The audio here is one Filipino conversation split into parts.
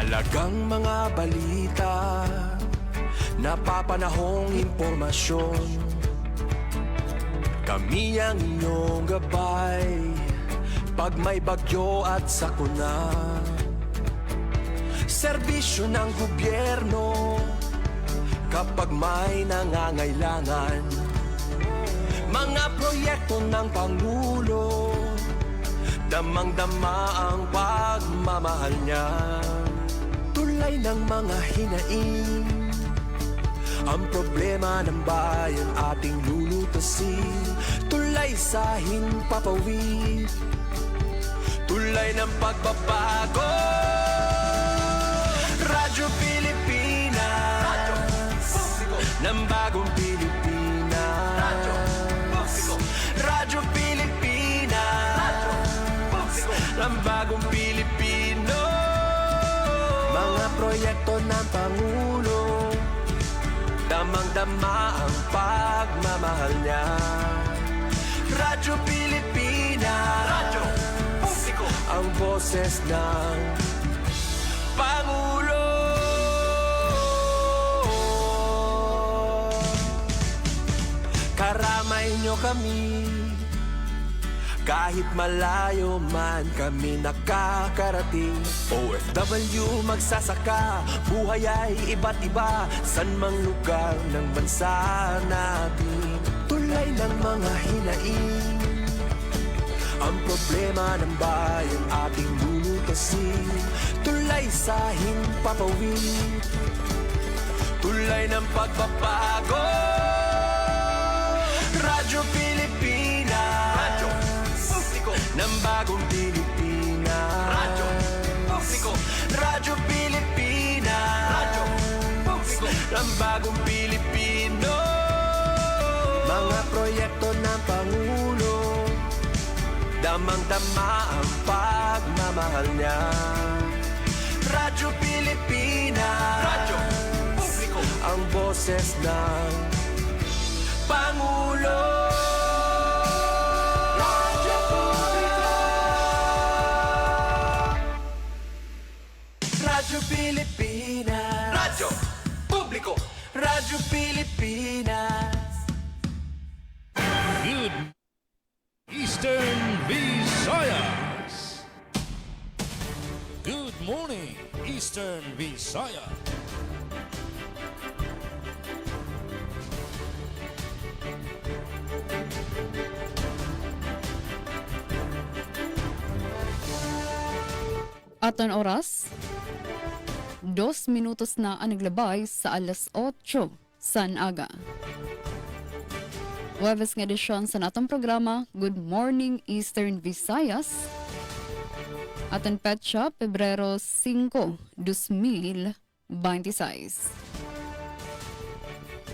Mahalagang mga balita, napapanahong impormasyon. Kami ang inyong gabay pag may bagyo at sakuna. Serbisyo ng gobyerno kapag may nangangailangan. Mga proyekto ng Pangulo, damang-dama ang pagmamahal niya. Tulay ng mga hinaing, ang problema ng bayan ating lulutasin. Tulay sa himpapawid, tulay ng pagbabago. Radyo Pilipinas, Radyo Publiko ng bagong Pilipinas. Radyo Publiko, Radyo Pilipinas, Radyo Publiko ng bagong Pilipino. Mga proyekto ng Pangulo, damang-dama ang pagmamahal niya. Radyo Pilipinas, Radyo Publiko, ang boses ng Pangulo. Karamay nyo kami, kahit malayo man kami nakakarating. OFW magsasaka, buhay ay iba't iba, san mang lugar ng bansa natin. Tulay ng mga hinaing, ang problema ng bayan ating lulutasin. Tulay sa himpapawid, tulay ng pagbabago. Radyo Pilipinas, Radyo Publiko ng bagong Pilipinas. Radyo Publiko, Radyo Pilipinas, Radyo Publiko ng bagong Pilipino. Mga proyekto ng Pangulo, damang-dama ang pagmamahal niya. Radyo Pilipinas, Radyo Publiko, ang boses ng Pangulo. Radyo Publiko, Radyo Pilipinas, Radyo Publiko, Radyo Pilipinas. Good Eastern Visayas. Good morning, Eastern Visayas. Aton oras, 2 minutos na ang naglabay sa alas 8 san aga. Huwebes nga edisyon sa natong programa, Good Morning Eastern Visayas. Aton petsa, Pebrero 5, 2026.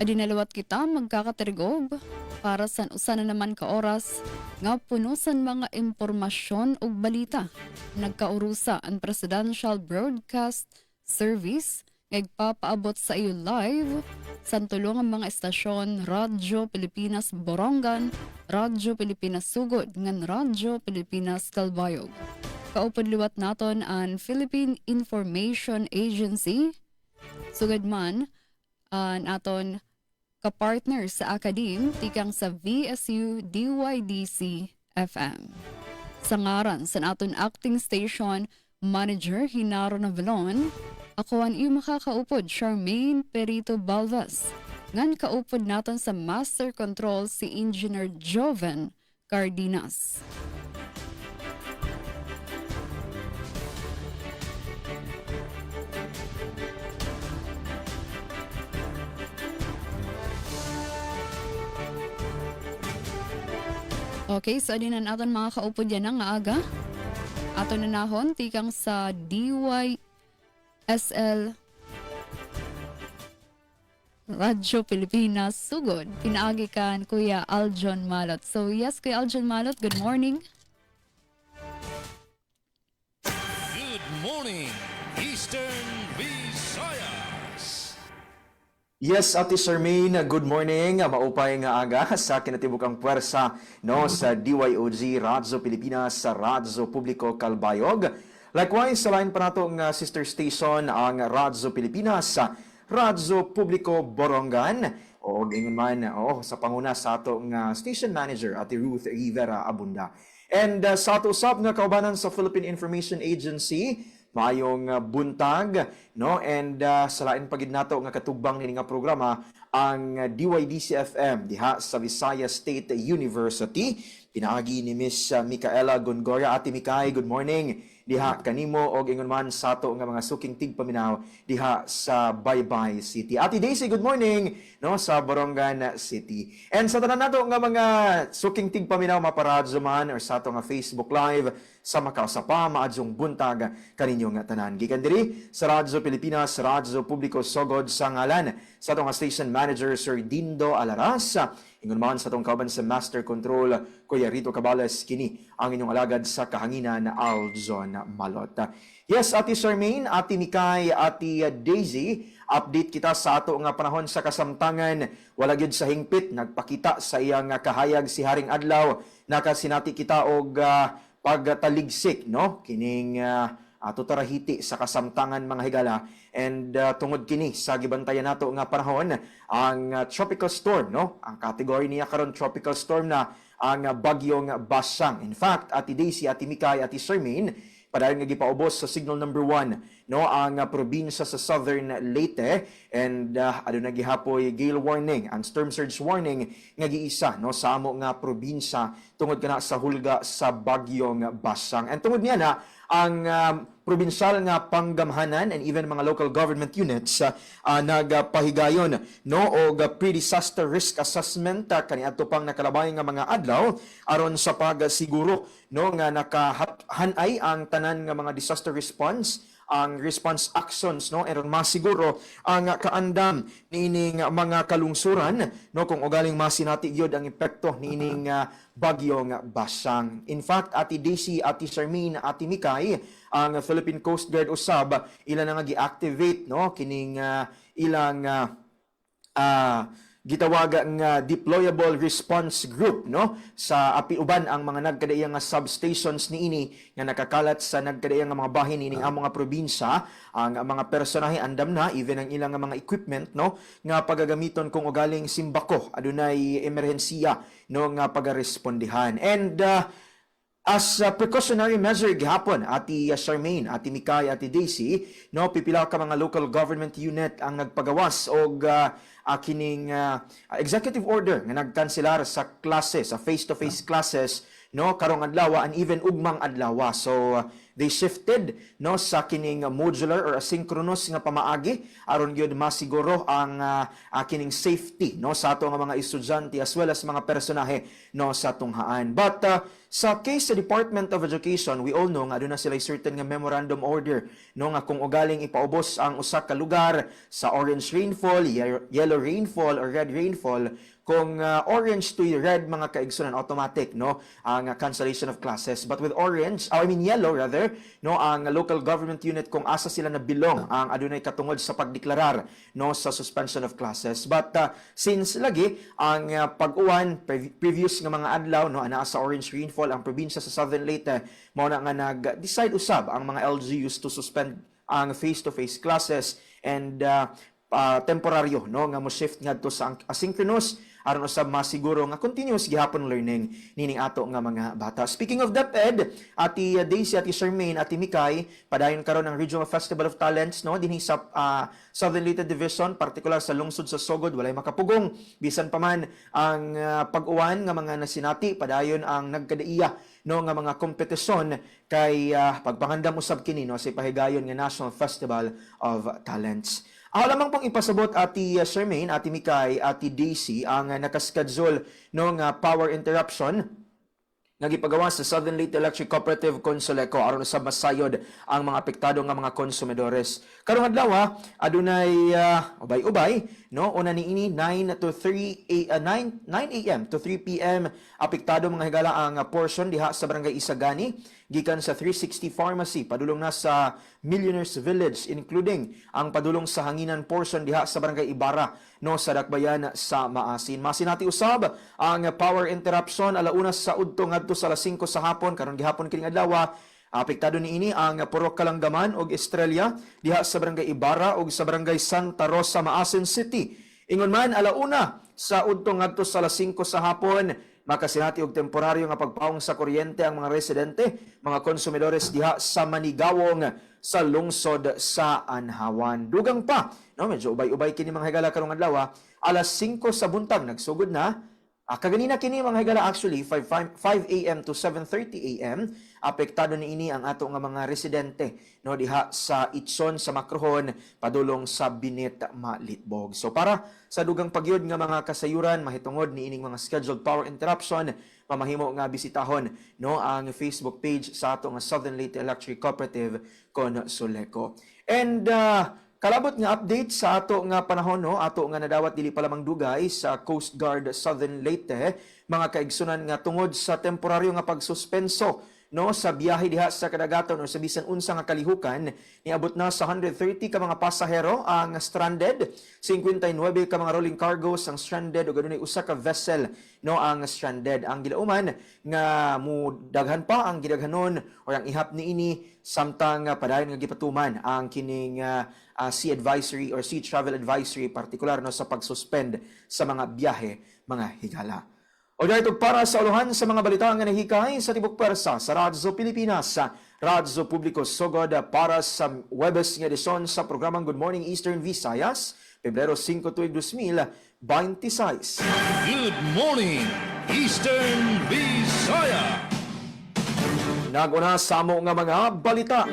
Adinalawat kita magkakaterigob para sa usa na naman ka oras nga punusan mga impormasyon ug balita. Nagkaurusa ang Presidential Broadcast Service nga igpapaabot sa iyo live sa tulungang mga estasyon Radyo Pilipinas Borongan, Radyo Pilipinas Sugod, ngan Radyo Pilipinas Calbayog. Kaupod liwat naton ang Philippine Information Agency, sugad man ang aton kapartner sa Akadim, tikang sa VSU DYDC FM. Sa ngaran sa aton acting station manager Hinaro Navalon, ako ang iyong makakaupod, Charmaine Perito Balvas. Ngan kaupod natin sa Master Control si Engineer Joven Cardenas. Okay, so adin na natin mga kaupod yan ang aga. Ato na nahon, tikang sa DYSL Radyo Pilipinas Sugod. Pinaagi kan Kuya Aljon Malot. So yes, Kuya Aljon Malot, good morning. Good morning, Eastern Visayas. Yes, Ate Charmaine, good morning. Maupay nga aga sa kinatibukang puwersa no, sa DYOG Radyo Pilipinas sa Radyo Publiko Calbayog. Likewise, sa lain pa nato nga sister station ang Radyo Pilipinas sa Radyo Publiko Borongan o ingon man sa panguna sa ato nga station manager Ate Ruth Rivera Abunda. And sa ato usab nga kaubanan sa Philippine Information Agency, maayong buntag, no? And sa lain pagid nato nga katugbang nini nga programa ang DYDC-FM diha sa Visayas State University. Pinaagi ni Miss Micaela Gongora. Ate Mikay, good morning. Diha kanimo og ingon man sa ato nga mga suking tigpaminaw diha sa Baybay City. Ate Daisy, good morning, no, sa Borongan City. And sa tanan nato nga mga suking tigpaminaw maparadyo man or sa ato nga Facebook Live sa Macau sa pa maadjong buntag kaninyo nga tanan. Gikan diri sa Radyo Pilipinas, Radyo Publiko Sogod sa ngalan sa ato nga station manager Sir Dindo Alaras. Ingon man sa atong kauban sa Master Control, Kuya Rito Cabales, kini ang inyong alagad sa kahanginan na Alzon Malot. Yes, Ate Charmaine, Ate Mikay, Ate Daisy, update kita sa ato nga panahon sa kasamtangan. Wala gyud sa hingpit, nagpakita sa iyang kahayag si Haring Adlaw. Nakasinati kita og pagtaligsik, no? Kining tutarahiti sa kasamtangan mga higala. And tungod kini sa gibantayan nato nga panahon ang tropical storm, no? Ang category niya karon tropical storm na ang bagyong Basang. In fact, Ate Daisy, Ate Mikay, Ate Charmaine, padayon nga gipaubos sa signal number 1, no, ang probinsya sa Southern Leyte, and aduna gihapoy gale warning and storm surge warning nga giisa, no, sa amo nga probinsya tungod kana sa hulga sa bagyong Basang. And tungod niya na ang probinsyal nga panggamhanan and even mga local government units nagpahigayon, no, og pre-disaster risk assessment kaniadto pang nakalabay nga mga adlaw aron sa pagsiguro, no, nga nakahanay ang tanan nga mga disaster response, ang response actions, no, aron masiguro ang kaandam niining mga kalungsuran, no, kung ugaling masinati gyud ang epekto niining bagyong Basang. In fact, Ate Daisy, Ate Charmaine, Ate Mikay, ang Philippine Coast Guard usab ila na nga gi-activate, no, kining ilang gitawag nga deployable response group, no, sa apiuban ang mga nagkadaiyang nga substations niini nga nakakalat sa nagkadaiyang nga mga bahin niining ang mga probinsya. Ang mga personahe andam na, even ang ilang nga mga equipment, no, nga pagagamiton kung ugaling simbako adunay emerhensiya, no, nga pagarespondihan. And as a precautionary measure gihapon, Ate Charmaine, Ate Mikay, Ate Daisy, no, pipila ka mga local government unit ang nagpagawas og kining executive order nga nagkanselar sa klase, sa face-to-face classes, no, karong adlaw and even ugmang adlaw. So they shifted, no, sa kining modular or asynchronous nga pamaagi aron gyud masiguro ang kining safety, no, sa ato nga mga estudyante as well as mga personahe, no, sa tunghaan. But sa case sa Department of Education, we all know nga aduna sila certain nga memorandum order, no, nga kung ugaling ipaubos ang usa ka lugar sa orange rainfall, yellow rainfall or red rainfall, kung orange to red mga kaigsunan, automatic, no, ang cancellation of classes. But with yellow rather, no, ang local government unit kung asa sila na bilong ang adunay katungod sa pagdeklarar, no, sa suspension of classes. But since lagi ang pag-uwan previous nga mga adlaw, no, ana sa orange rainfall ang probinsya sa Southern Leyte, mao na nga nag-decide usab ang mga LGUs to suspend ang face-to-face classes and temporaryo, no, nga mo shift ngadto sa asynchronous aron usab masiguro nga continuous gihapon learning nining ato nga mga bata. Speaking of DepEd, Ate Daisy, Ate Charmaine, Ate Mikay, padayon karon ang Regional Festival of Talents, no, dinhi sa Southern Leyte Division, particular sa lungsod sa Sogod, walay makapugong bisan pa man ang pag-uwan nga mga nasinati, padayon ang nagkadaiya, no, nga mga kompetisyon kay pagpangandam usab kini, no, sa pahigayon nga National Festival of Talents. Ako lamang pong ipasabot, Ate Charmaine, Ate Mikay, Ate Daisy, ang nakaschedule ng power interruption nga gipagawa sa Southern Leyte Electric Cooperative Consoleco aron sa masayod ang mga apektado nga mga konsumidores. Karong adlaw adunay ubay-ubay, no, una niini 9 a.m. to 3 p.m. apektado mga higala ang portion diha sa Barangay Isagani gikan sa 360 Pharmacy padulong na sa Millionaires Village, including ang padulong sa hanginan portion diha sa Barangay Ibarra, no, sa Dakbayan sa Maasin. Masinati usab ang power interruption alauna sa udto ngadto sa alas 5 sa hapon karon gihapon kining adlaw Apektado niini ang Purok Kalanggaman ug Estrella diha sa barangay Ibarra ug sa barangay Santa Rosa, Maasin City. Ingon man alauna sa udtong ngadto sa alas 5 sa hapon, makasinati og temporaryo nga pagpaong sa kuryente ang mga residente, mga konsumidores diha sa Manigawong sa lungsod sa Anhawan. Dugang pa, no, medyo ubay-ubay kini mga higala karong adlaw, alas 5 sa buntag nagsugod na. Kaganina kini mga higala actually 5 a.m. to 7:30 a.m. apektado niini ang ato nga mga residente no diha sa Itson sa Macrohon padulong sa Binet, Malitbog. So para sa dugang pagyud nga mga kasayuran mahitungod niining mga scheduled power interruption, mamahimo nga bisitahon no ang Facebook page sa ato nga Southern Leyte Electric Cooperative kon Soleco. And kalabot nga update sa ato nga panahon no, ato nga nadawat dili pa lamang dugay sa Coast Guard Southern Leyte, mga kaigsunan nga tungod sa temporaryo nga pagsuspenso no sa biyahe diha sa kadagatan o sa bisan unsa nga kalihukan, niabot na sa 130 ka mga pasahero ang stranded, 59 ka mga rolling cargos ang stranded ug adunay usa ka vessel no ang stranded. Ang gilauman nga mudaghan pa ang gidaghanon o ang ihap niini samtang padayon nga gipatuman ang kining sea advisory or sea travel advisory partikular no sa pagsuspend sa mga biyahe mga higala. O dahil para sa uluhan sa mga balita nga nahikay sa Tibok Pwersa sa Radyo Pilipinas, sa Radyo Publiko Sogod para sa Webes nga edisyon sa programang Good Morning Eastern Visayas, Pebrero 5, 2026. Good morning, Eastern Visaya. Naguna sa amo nga mga balita.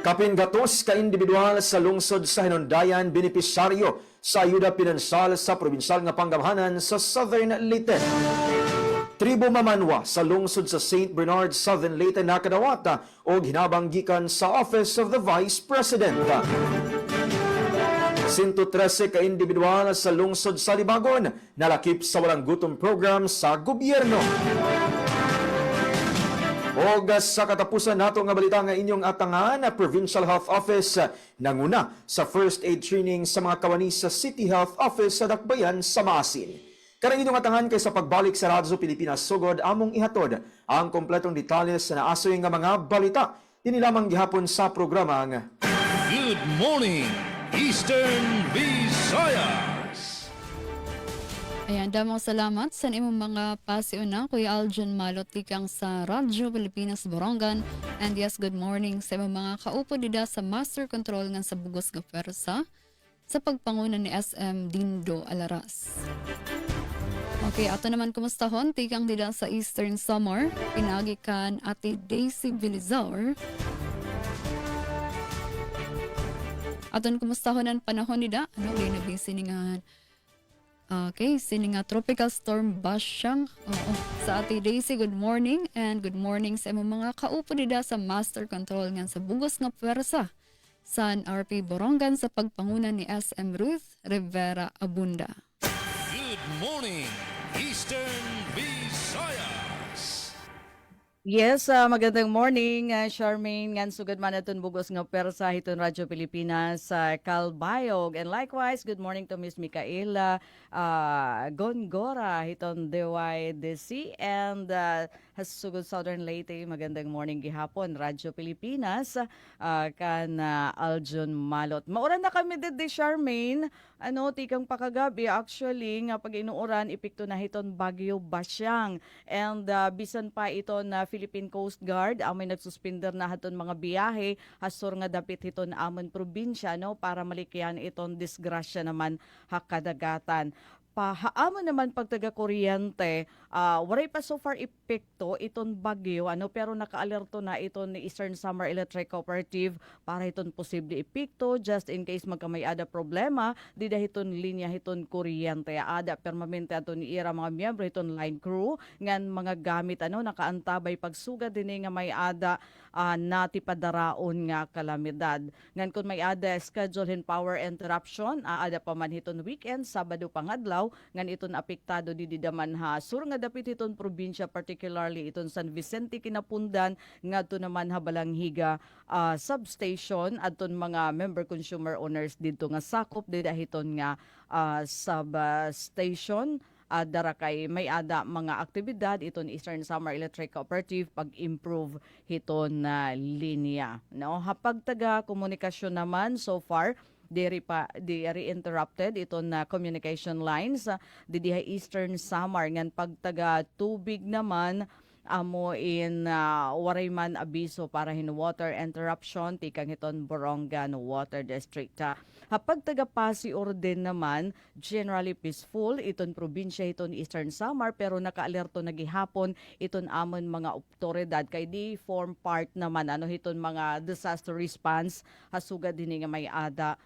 Kapin gatos ka individual sa lungsod sa Hinundayan benepisyaryo sa ayuda pinansal sa probinsyal nga panggamhanan sa Southern Leyte. Tribo Mamanwa sa lungsod sa St. Bernard, Southern Leyte nakadawata og hinabang gikan sa Office of the Vice President. 113 ka individual sa lungsod sa Libagon nalakip sa walang gutom program sa gobyerno. O sa katapusan nato nga balita nga inyong atangan, Provincial Health Office nanguna sa first aid training sa mga kawani sa City Health Office sa Dakbayan sa Maasin. Karang inyong atangan kay sa pagbalik sa Radyo Pilipinas Sugod among ihatod ang kompletong detalye sa naasoy nga mga balita. Dini lamang gihapon sa programang Good morning, Eastern Visayas. Ayan, damang salamat sa imong mga pasiuna, Kuya Aljon Malot, tikang sa Radyo Pilipinas Borongan. And yes, good morning sa imong mga kaupo dida sa Master Control nga sa Bugos nga Pwersa sa pagpanguna ni SM Dindo Alaras. Okay, ato naman kumustahon, tikang dida sa Eastern Summer, pinagikan Ate Daisy Vilizor. Aton kumustahon ang panahon nida, di na bisiningan. Okay, sini nga Tropical Storm Basyang. Sa Ate Daisy, good morning and good morning sa imong mga kaupo dida sa Master Control nga sa Bugos nga Pwersa San RP Borongan sa pagpanguna ni SM Ruth Rivera Abunda. Good morning, Eastern Visayas. Yes, magandang morning, Charmaine. Ngan sugad man naton Bugos nga Pwersa hiton Radyo Pilipinas sa Calbayog. And likewise, good morning to Miss Micaela Gongora hiton DYDC and sugod Southern Leyte. Magandang morning gihapon Radyo Pilipinas kan Aljon Malot. Mauran na kami di Charmaine. Tikang pakagabi actually nga pag inuuran epekto na hiton Bagyo Basyang and bisan pa ito na Philippine Coast Guard may nagsuspender na haton mga biyahe hasor nga dapit hiton amon probinsya para malikyan iton disgrasya naman hakadagatan. Haamon naman pagtaga kuryente, waray pa so far epekto iton bagyo pero nakaalerto na iton ni Eastern Summer Electric Cooperative para iton posible epekto just in case magkamay ada problema dida hiton linya hiton kuryente ada permanente aton ni ira mga miyembro hiton line crew ngan mga gamit nakaantabay pagsugad dinhi nga may ada nati padaraon nga kalamidad ngan kun may ada schedule in power interruption ada pa man hiton weekend Sabado pangadlaw ngan iton apektado di daman sur nga dapit iton probinsya particularly iton San Vicente Kinapundan ngadto naman Balanghiga substation adton mga member consumer owners didto nga sakop dida hiton nga substation dara kay may ada mga aktibidad iton Eastern Samar Electric Cooperative pag-improve hiton na linya. No, hapag taga komunikasyon naman so far diri interrupted iton na communication lines didiha Eastern Samar ngan pagtaga tubig naman amo in waray man abiso para hin water interruption tikang hiton Borongan Water District. Hapag taga Pasi Orden naman generally peaceful iton probinsya hiton Eastern Samar pero nakaalerto na gihapon iton amon mga otoridad kay di form part naman hiton mga disaster response hasugad dinhi nga may ada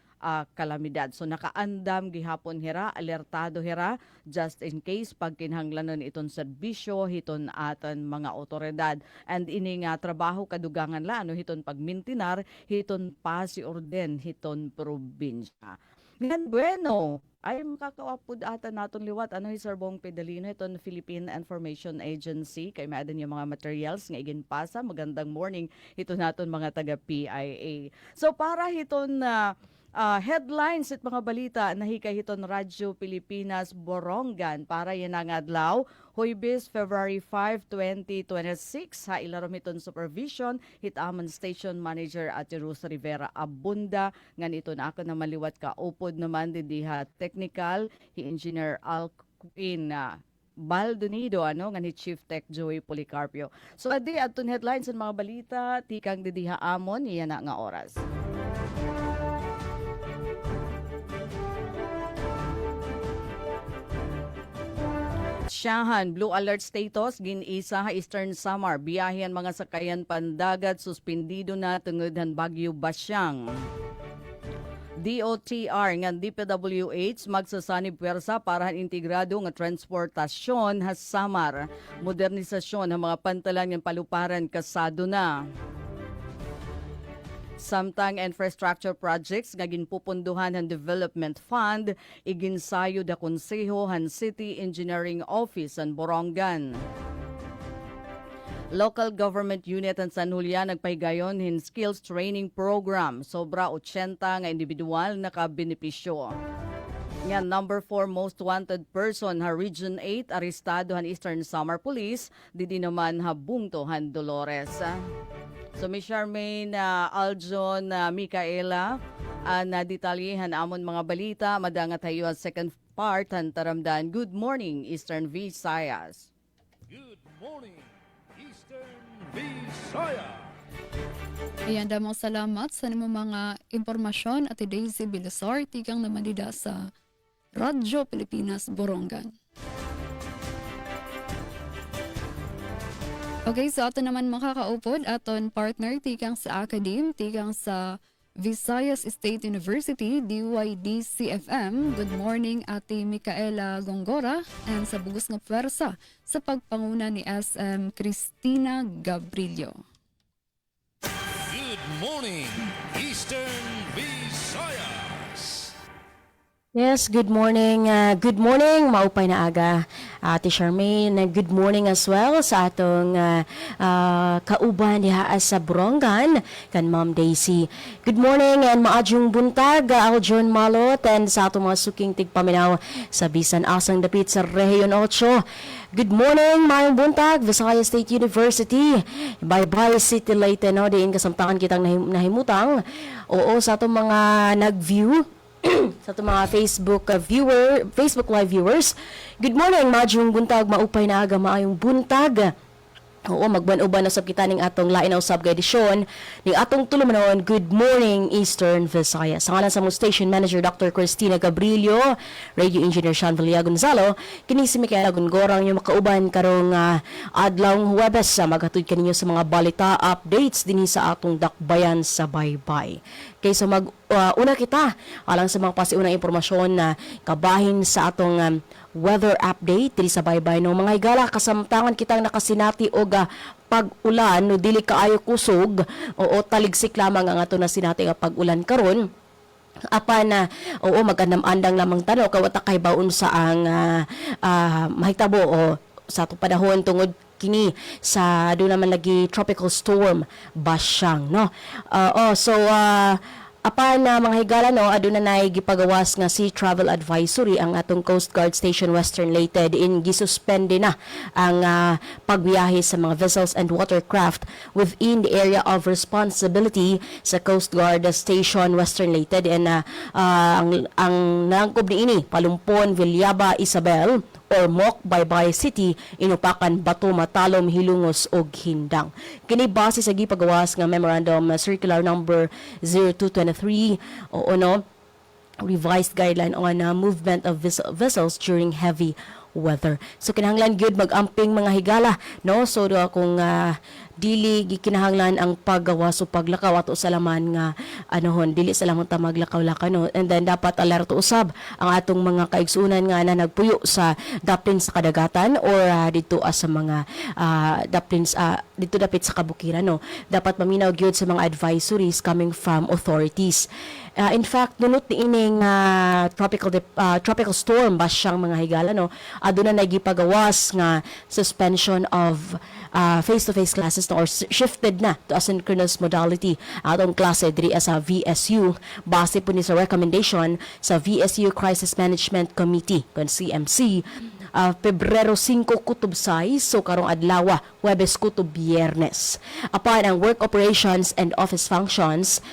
kalamidad. So nakaandam gihapon hira, alertado hira just in case pag kinahanglanon iton serbisyo hiton atan mga otoridad. And ini nga trabaho kadugangan la hiton pagmintinar hiton Pasi Orden hiton probinsya. Ngan bueno, ay makakawapod ata naton liwat Sir Bong Pedalino iton Philippine Information Agency kay maadan yung mga materials nga iginpasa. Magandang morning ito naton mga taga PIA. So para hiton headlines at mga balita nahikay hiton Radyo Pilipinas Borongan para yan ang adlaw Huwebes, February 5, 2026 ha ilarom hiton supervision hitaman station manager at Rosa Rivera Abunda ngan ito na ako na maliwat ka upod naman diha technical hi engineer Alcuin Baldonido nga ni Chief Tech Joey Policarpio. So adi aton headlines at mga balita tikang didiha amon iyan na nga oras. Siyahan, blue alert status, ginisa Eastern Samar. Biyahe mga sakayan pandagat, suspindido na tungod Bagyo Basyang. DOTR nga DPWH magsasanib pwersa para integrado nga transportasyon has Samar. Modernisasyon ng mga pantalan ng paluparan kasado na. Samtang infrastructure projects nga ginpupunduhan ng Development Fund, iginsayo da Konseho han City Engineering Office ang Borongan. Local government unit ang San Julian nagpahigayon hin skills training program. Sobra 80 nga individual nakabenepisyo. Nga number 4 most wanted person ha Region 8 arestado han Eastern Samar Police, didi naman ha Bungto han Dolores. So Miss Charmaine Aljon Micaela na detalyehan amon mga balita madangat tayo ang second part han taramdan. Good morning Eastern Visayas. Good morning, Eastern Visayas. Ayan damo salamat sa nimo mga impormasyon at Daisy Bilasor tigang naman dida sa Radyo Pilipinas Borongan. Okay, so ato naman makakaupod aton partner tikang sa Academe, tikang sa Visayas State University, DYDCFM. Good morning Ate Micaela Gongora and sa bugos nga pwersa sa pagpanguna ni SM Cristina Gabrilio. Good morning, Eastern Visayas. Yes, good morning. Good morning, maupay na aga. Ate Charmaine, good morning as well sa atong kauban diha sa Borongan kan Ma'am Daisy. Good morning and maadjong buntag Aljon Malot and sa atong mga suking tigpaminaw sa bisan asang dapit sa Region 8. Good morning, mayong buntag, Visayas State University. Bye-bye City Leyte, no? Diin kasamtangan kitang nahimutang. Oo, sa atong mga nag-view sa itong mga Facebook Live viewers. Good morning, maadjong buntag, maupay na aga, maayong buntag. Oo, magban-uban na sab kita ning atong lain na usab nga edisyon ning atong tulumanon. Good morning, Eastern Visayas. Sa ngalan sa mong station manager Dr. Cristina Gabrilio, radio engineer Sean Villa Gonzalo, kini si Micaela Gongorang yung makauban karong adlawng Huwebes sa maghatod kaninyo sa mga balita updates dinhi sa atong dakbayan sa Baybay. Kaysa una kita alang sa mga pasiunang impormasyon na kabahin sa atong weather update diri sa Baybay no mga higala kasamtangan kitang nakasinati og pag-ulan no dili kaayo kusog o taligsik lamang ang ato na sinati nga pag-ulan karon apan oo magandam-andang lamang tanaw kawata kay baon sa ang mahitabo o sa atong panahon tungod kini sa doon naman lagi tropical storm Basyang no. Apan na mga higala no, aduna nay gipagawas nga sea travel advisory ang atong Coast Guard Station Western Leyte in gisuspende na ang pagbiyahe sa mga vessels and watercraft within the area of responsibility sa Coast Guard Station Western Leyte and ang nangkob niini Palumpon, Villaba, Isabel or Moc, Baybay City, Inupakan, Bato, Matalom, Hilungos ug Hindang. Kini base sa gipagawas nga Memorandum Circular number 0223 o revised guideline on movement of vessels during heavy weather. So kinahanglan gyud mag-amping mga higala no, so kung dili gikinahanglan ang paggawas o paglakaw ato sa laman nga dili sa lamang ta maglakaw-lakaw no, and then dapat alerto usab ang atong mga kaigsuonan nga na nagpuyo sa daplin sa kadagatan or dito sa mga daplins dito dapit sa kabukiran no, dapat maminaw gyud sa mga advisories coming from authorities. In fact, nunot ni ining tropical storm basyang mga higala no, aduna na gipagawas nga suspension of face-to-face classes or shifted na to asynchronous modality atong klase diri sa VSU base po ni sa recommendation sa VSU Crisis Management Committee kon CMC Pebrero 5 kutob 6 so karong adlaw Huwebes kutob Biyernes. Apan ang work operations and office functions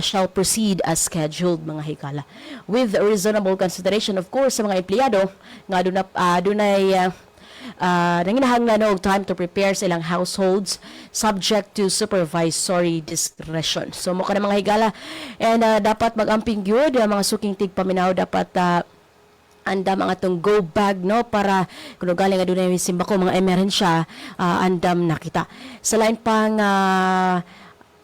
shall proceed as scheduled mga higala with reasonable consideration of course sa mga empleyado nga adunay nanginahanglan og time to prepare sa ilang households subject to supervisory discretion. So mo ka na mga higala and dapat mag-amping gyud ang mga suking tigpaminaw dapat andam ang atong go bag no para kung galing adunay simba ko mga emerhensya andam na kita. Sa lain pang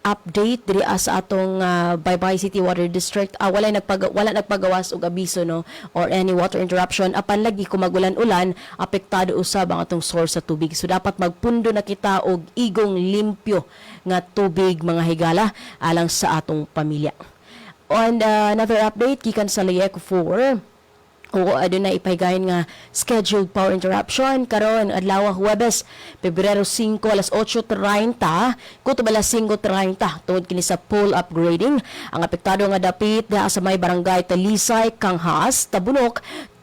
update diri sa atong Baybay City Water District wala nagpagawas og abiso no or any water interruption apan lagi kung magulan-ulan apektado usab ang atong source sa tubig, so dapat magpundo na kita og igong limpyo nga tubig mga higala alang sa atong pamilya. On another update gikan sa Leyeco 4 o aduna ipaygayon nga scheduled power interruption karon adlaw Huwebes Pebrero 5 alas 8:30 kutob alas 5:30 tungod kini sa pole upgrading. Ang apektado nga dapit sa may barangay Talisay, Kanghas, Tabunok,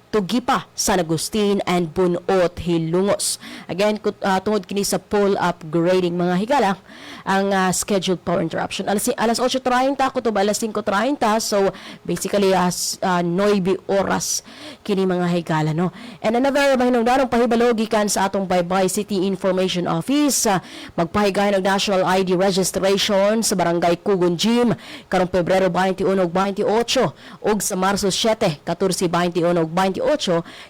Tugipa, San Agustin, and Bunot, Hilungos. Again, tungod kini sa pole upgrading mga higala, ang scheduled power interruption. Alas 8:30 kutob alas 5:30, so basically 9 oras kini mga higala. No? And another mahinungdanong pahibalo gikan sa atong Baybay City Information Office, magpahigayon og national ID registration sa barangay Kugon Gym karong Pebrero 21 ug 28 ug sa Marso 7, 14, 21 ug 28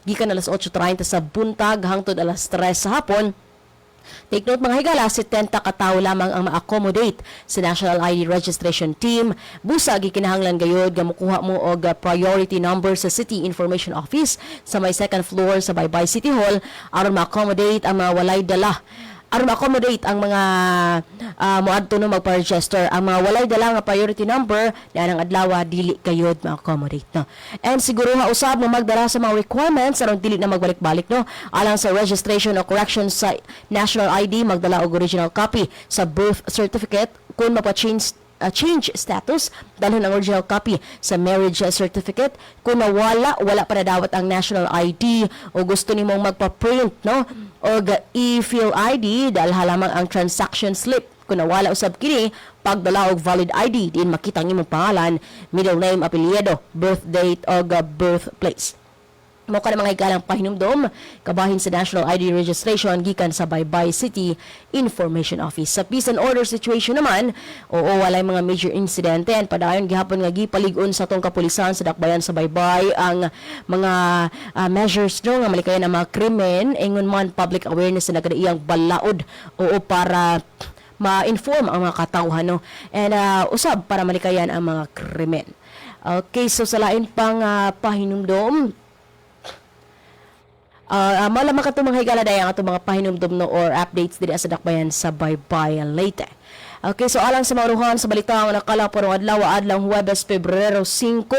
gikan alas 8:30 sa buntag hangtod alas 3 sa hapon. Take note mga higala, 70 katawo lamang ang ma-accommodate sa National ID Registration Team. Busa gikinahanglan gayud nga mokuha mo og priority number sa City Information Office sa may second floor sa Baybay City Hall aron ma-accommodate ang mga walay dala. Aron ma-accommodate ang mga moadto no magpa-register, ang mga walay dala nga priority number na ang adlaw dili kayod ma-accommodate no. And siguro nga usab mo magdala sa mga requirements aron dili na magbalik-balik no. Alang sa registration o correction sa national ID, magdala og original copy sa birth certificate kung mapa-change status, dalhin ang original copy sa marriage certificate. Kung wala pa na dawat ang national ID o gusto nimong magpa-print no o e-fill ID, dahil lamang ang transaction slip. Kung nawala usab kini, pagdala og valid ID, diin makita ang imong pangalan, middle name, apelyido, birth date o birthplace. Mo ka na mga higala pahinumdom kabahin sa National ID registration gikan sa Baybay City Information Office. Sa peace and order situation naman, walay mga major incidente and padayon gihapon nga gipalig-on sa tong kapulisan sa dakbayan sa Baybay ang mga measures no nga malikayan ang mga krimen ingon man public awareness na nagadaiyang balaod para ma-inform ang mga katawhan no and usab para malikayan ang mga krimen. Okay, so sa lain pang pahinumdom malamang ka mga higala dayang ato mga pahinumdum no or updates diri sa dakbayan sa Baybay Leyte. Okay, so alang sa mauruhan sa balita nga nakala porong adlaw Huwebes Pebrero 5,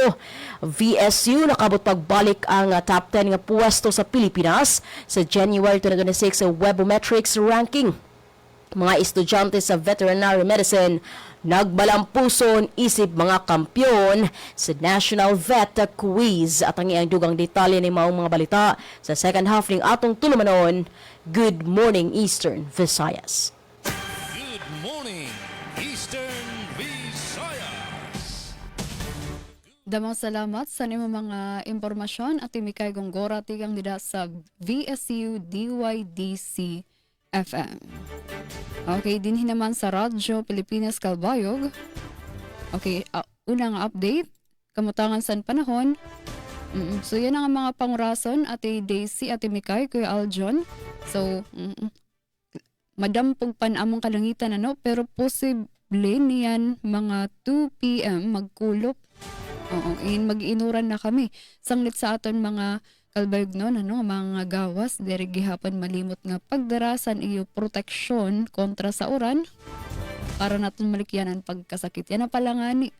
VSU nakabot pagbalik ang top 10 nga puwesto sa Pilipinas sa January 2026 Webometrics ranking. Mga estudyante sa veterinary medicine nagbalampuson isip mga kampyon sa National Vet Quiz. At ang iyang dugang detalye ni maong mga balita sa second half ng atong tulumanon. Good morning, Eastern Visayas. Good morning, Eastern Visayas. Damang salamat sa nimo mga impormasyon at imikay gonggora tigang nida sa VSU DYDC FM. Okay, din naman sa Radyo Pilipinas Kalbayog. Okay, unang update, kamutangan sa panahon. So yan ang mga pangurason, Ate Daisy, Ate Mikay, Kuya Aljon. So, madampog pan among kalangitan pero posible niyan mga 2 p.m. magkulop. Oo, mag-inuran na kami. Sanglit sa aton mga kalbayog mga gawas, diri gihapon malimot nga pagdarasan iyo proteksyon kontra sa uran para naton malikyanan pagkasakit. Yan na pala nga ni,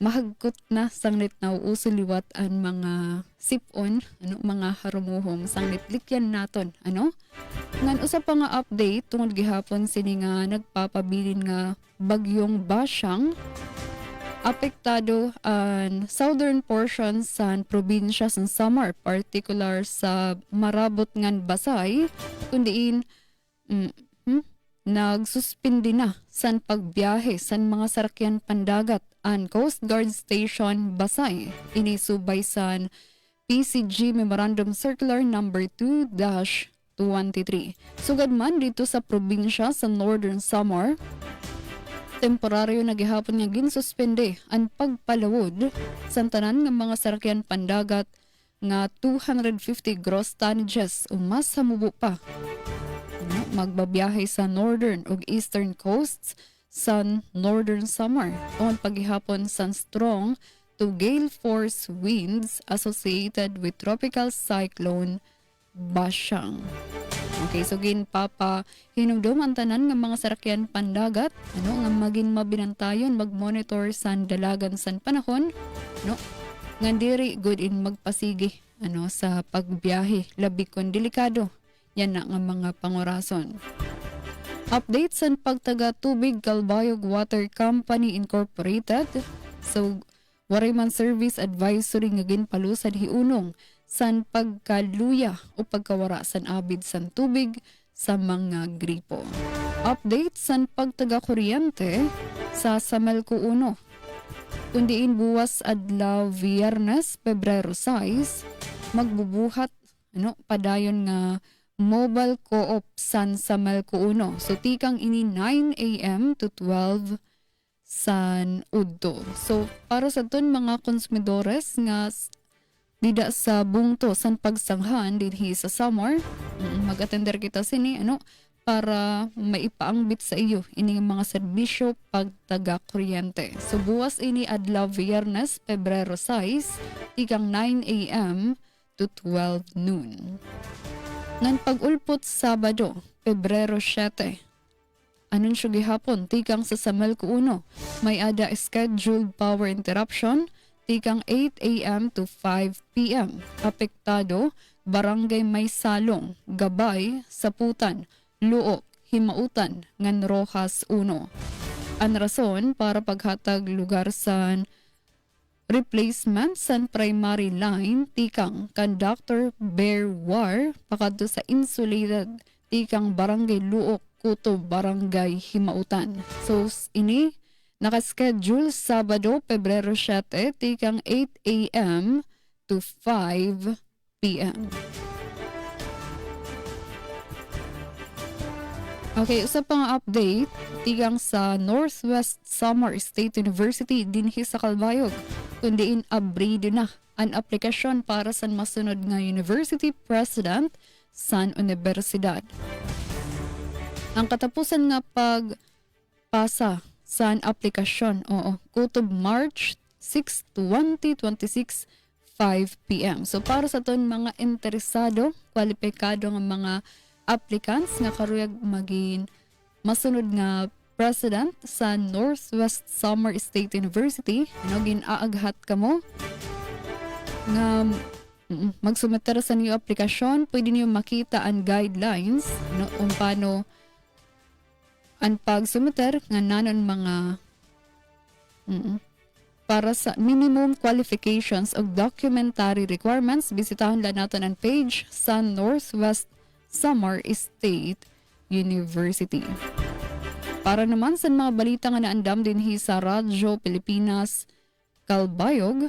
mahagkot na sanglit na usuliwat ang mga sipon, mga harumuhom, sanglit likyan naton, Ngan usa pa nga update tungod gihapon sini nga nagpapabilin nga bagyong Basyang apektado ang southern portion sa probinsya sa Samar, particular sa marabot ngan Basay, kundiin nagsuspindi na san pagbiyahe san mga sarakyan pandagat ang Coast Guard Station Basay. Inisubay san PCG Memorandum Circular number 2-23. Sugad man dito sa probinsya sa Northern Samar, temporaryo na gihapon nga ginsuspende ang pagpalawod sa tanan ng mga sarakyan pandagat nga 250 gross tonnages o mas hamubo pa. Magbabiyahe sa northern ug eastern coasts sa Northern Samar on paghihapon sa strong to gale force winds associated with tropical cyclone Basyang. Okay, so ginpapa hinumdum ang tanan ng mga sarakyan pandagat, nga maging mabinantayon mag-monitor sa dalagan san panahon, nga diri good in magpasigi sa pagbiyahe, labi kon delikado. Yan na nga mga pangurason. Update sa pagtaga tubig Kalbayog Water Company Incorporated. So waray man service advisory nga ginpalusad hiunong san pagkaluya o pagkawara san abid san tubig sa mga gripo. Update san pagtaga kuryente sa Samelco 1. Kundiin buwas adlaw Biyernes, Pebrero 6, magbubuhat padayon nga mobile co-op san Samelco 1. So tikang ini 9 a.m. to 12 san udto. So para sa ton mga konsumidores nga dida sa bungto san pagsanghan dinhi sa Samar, mag-attender kita sini para maipaangbit sa iyo ini mga serbisyo pagtaga kuryente. So buwas ini adlaw Biyernes, Pebrero 6, ikang 9 a.m. to 12 noon. Ngan pag-ulpot Sabado, Pebrero 7, anunsyo gihapon tikang sa Samelco 1, may ada scheduled power interruption tikang 8 a.m. to 5 p.m. Apektado, Barangay May Salong, Gabay, Saputan, Luok, Himautan, ngan Rojas 1. Ang rason para paghatag lugar sa replacement sa primary line tikang Conductor Bear War pakadto sa insulated tikang Barangay Luok, Kutob, Barangay Himautan. So ini nakaschedule Sabado, Pebrero 7, tikang 8 a.m. to 5 p.m. Okay, usa pang update, tikang sa Northwest Samar State University dinhi sa Kalbayog, kundiin abrido na ang aplikasyon para sa masunod nga university president sa universidad. Ang katapusan nga pagpasa sa aplikasyon, kutob March 6, 2026, 5 p.m. So para sa ton mga interesado, kwalipikado nga mga applicants nga karuyag maging masunod nga president sa Northwest Samar State University, ginaaghat kamo nga Magsumeter sa niyo aplikasyon, pwede niyo makita ang guidelines no, kung paano ang pagsumeter nga nanon mga para sa minimum qualifications of documentary requirements. Bisitahan lang natin ang page sa Northwest Samar State University. Para naman sa mga balita nga naandam din sa Radyo Pilipinas Calbayog,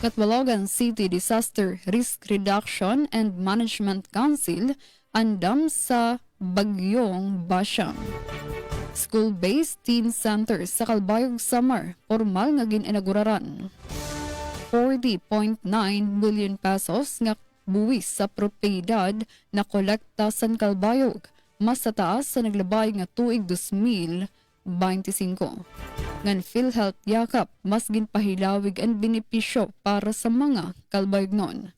Catbalogan City Disaster Risk Reduction and Management Council andam sa Bagyong Basyang. School-based teen center sa Calbayog Samar, formal nga gininauguraran. 40.9 million pesos nga buwis sa propiedad na kolekta sa Calbayog, mas sa taas sa naglabay nga tuig 2025. Ngan PhilHealth yakap, mas ginpahilawig ang benepisyo para sa mga Calbayognon.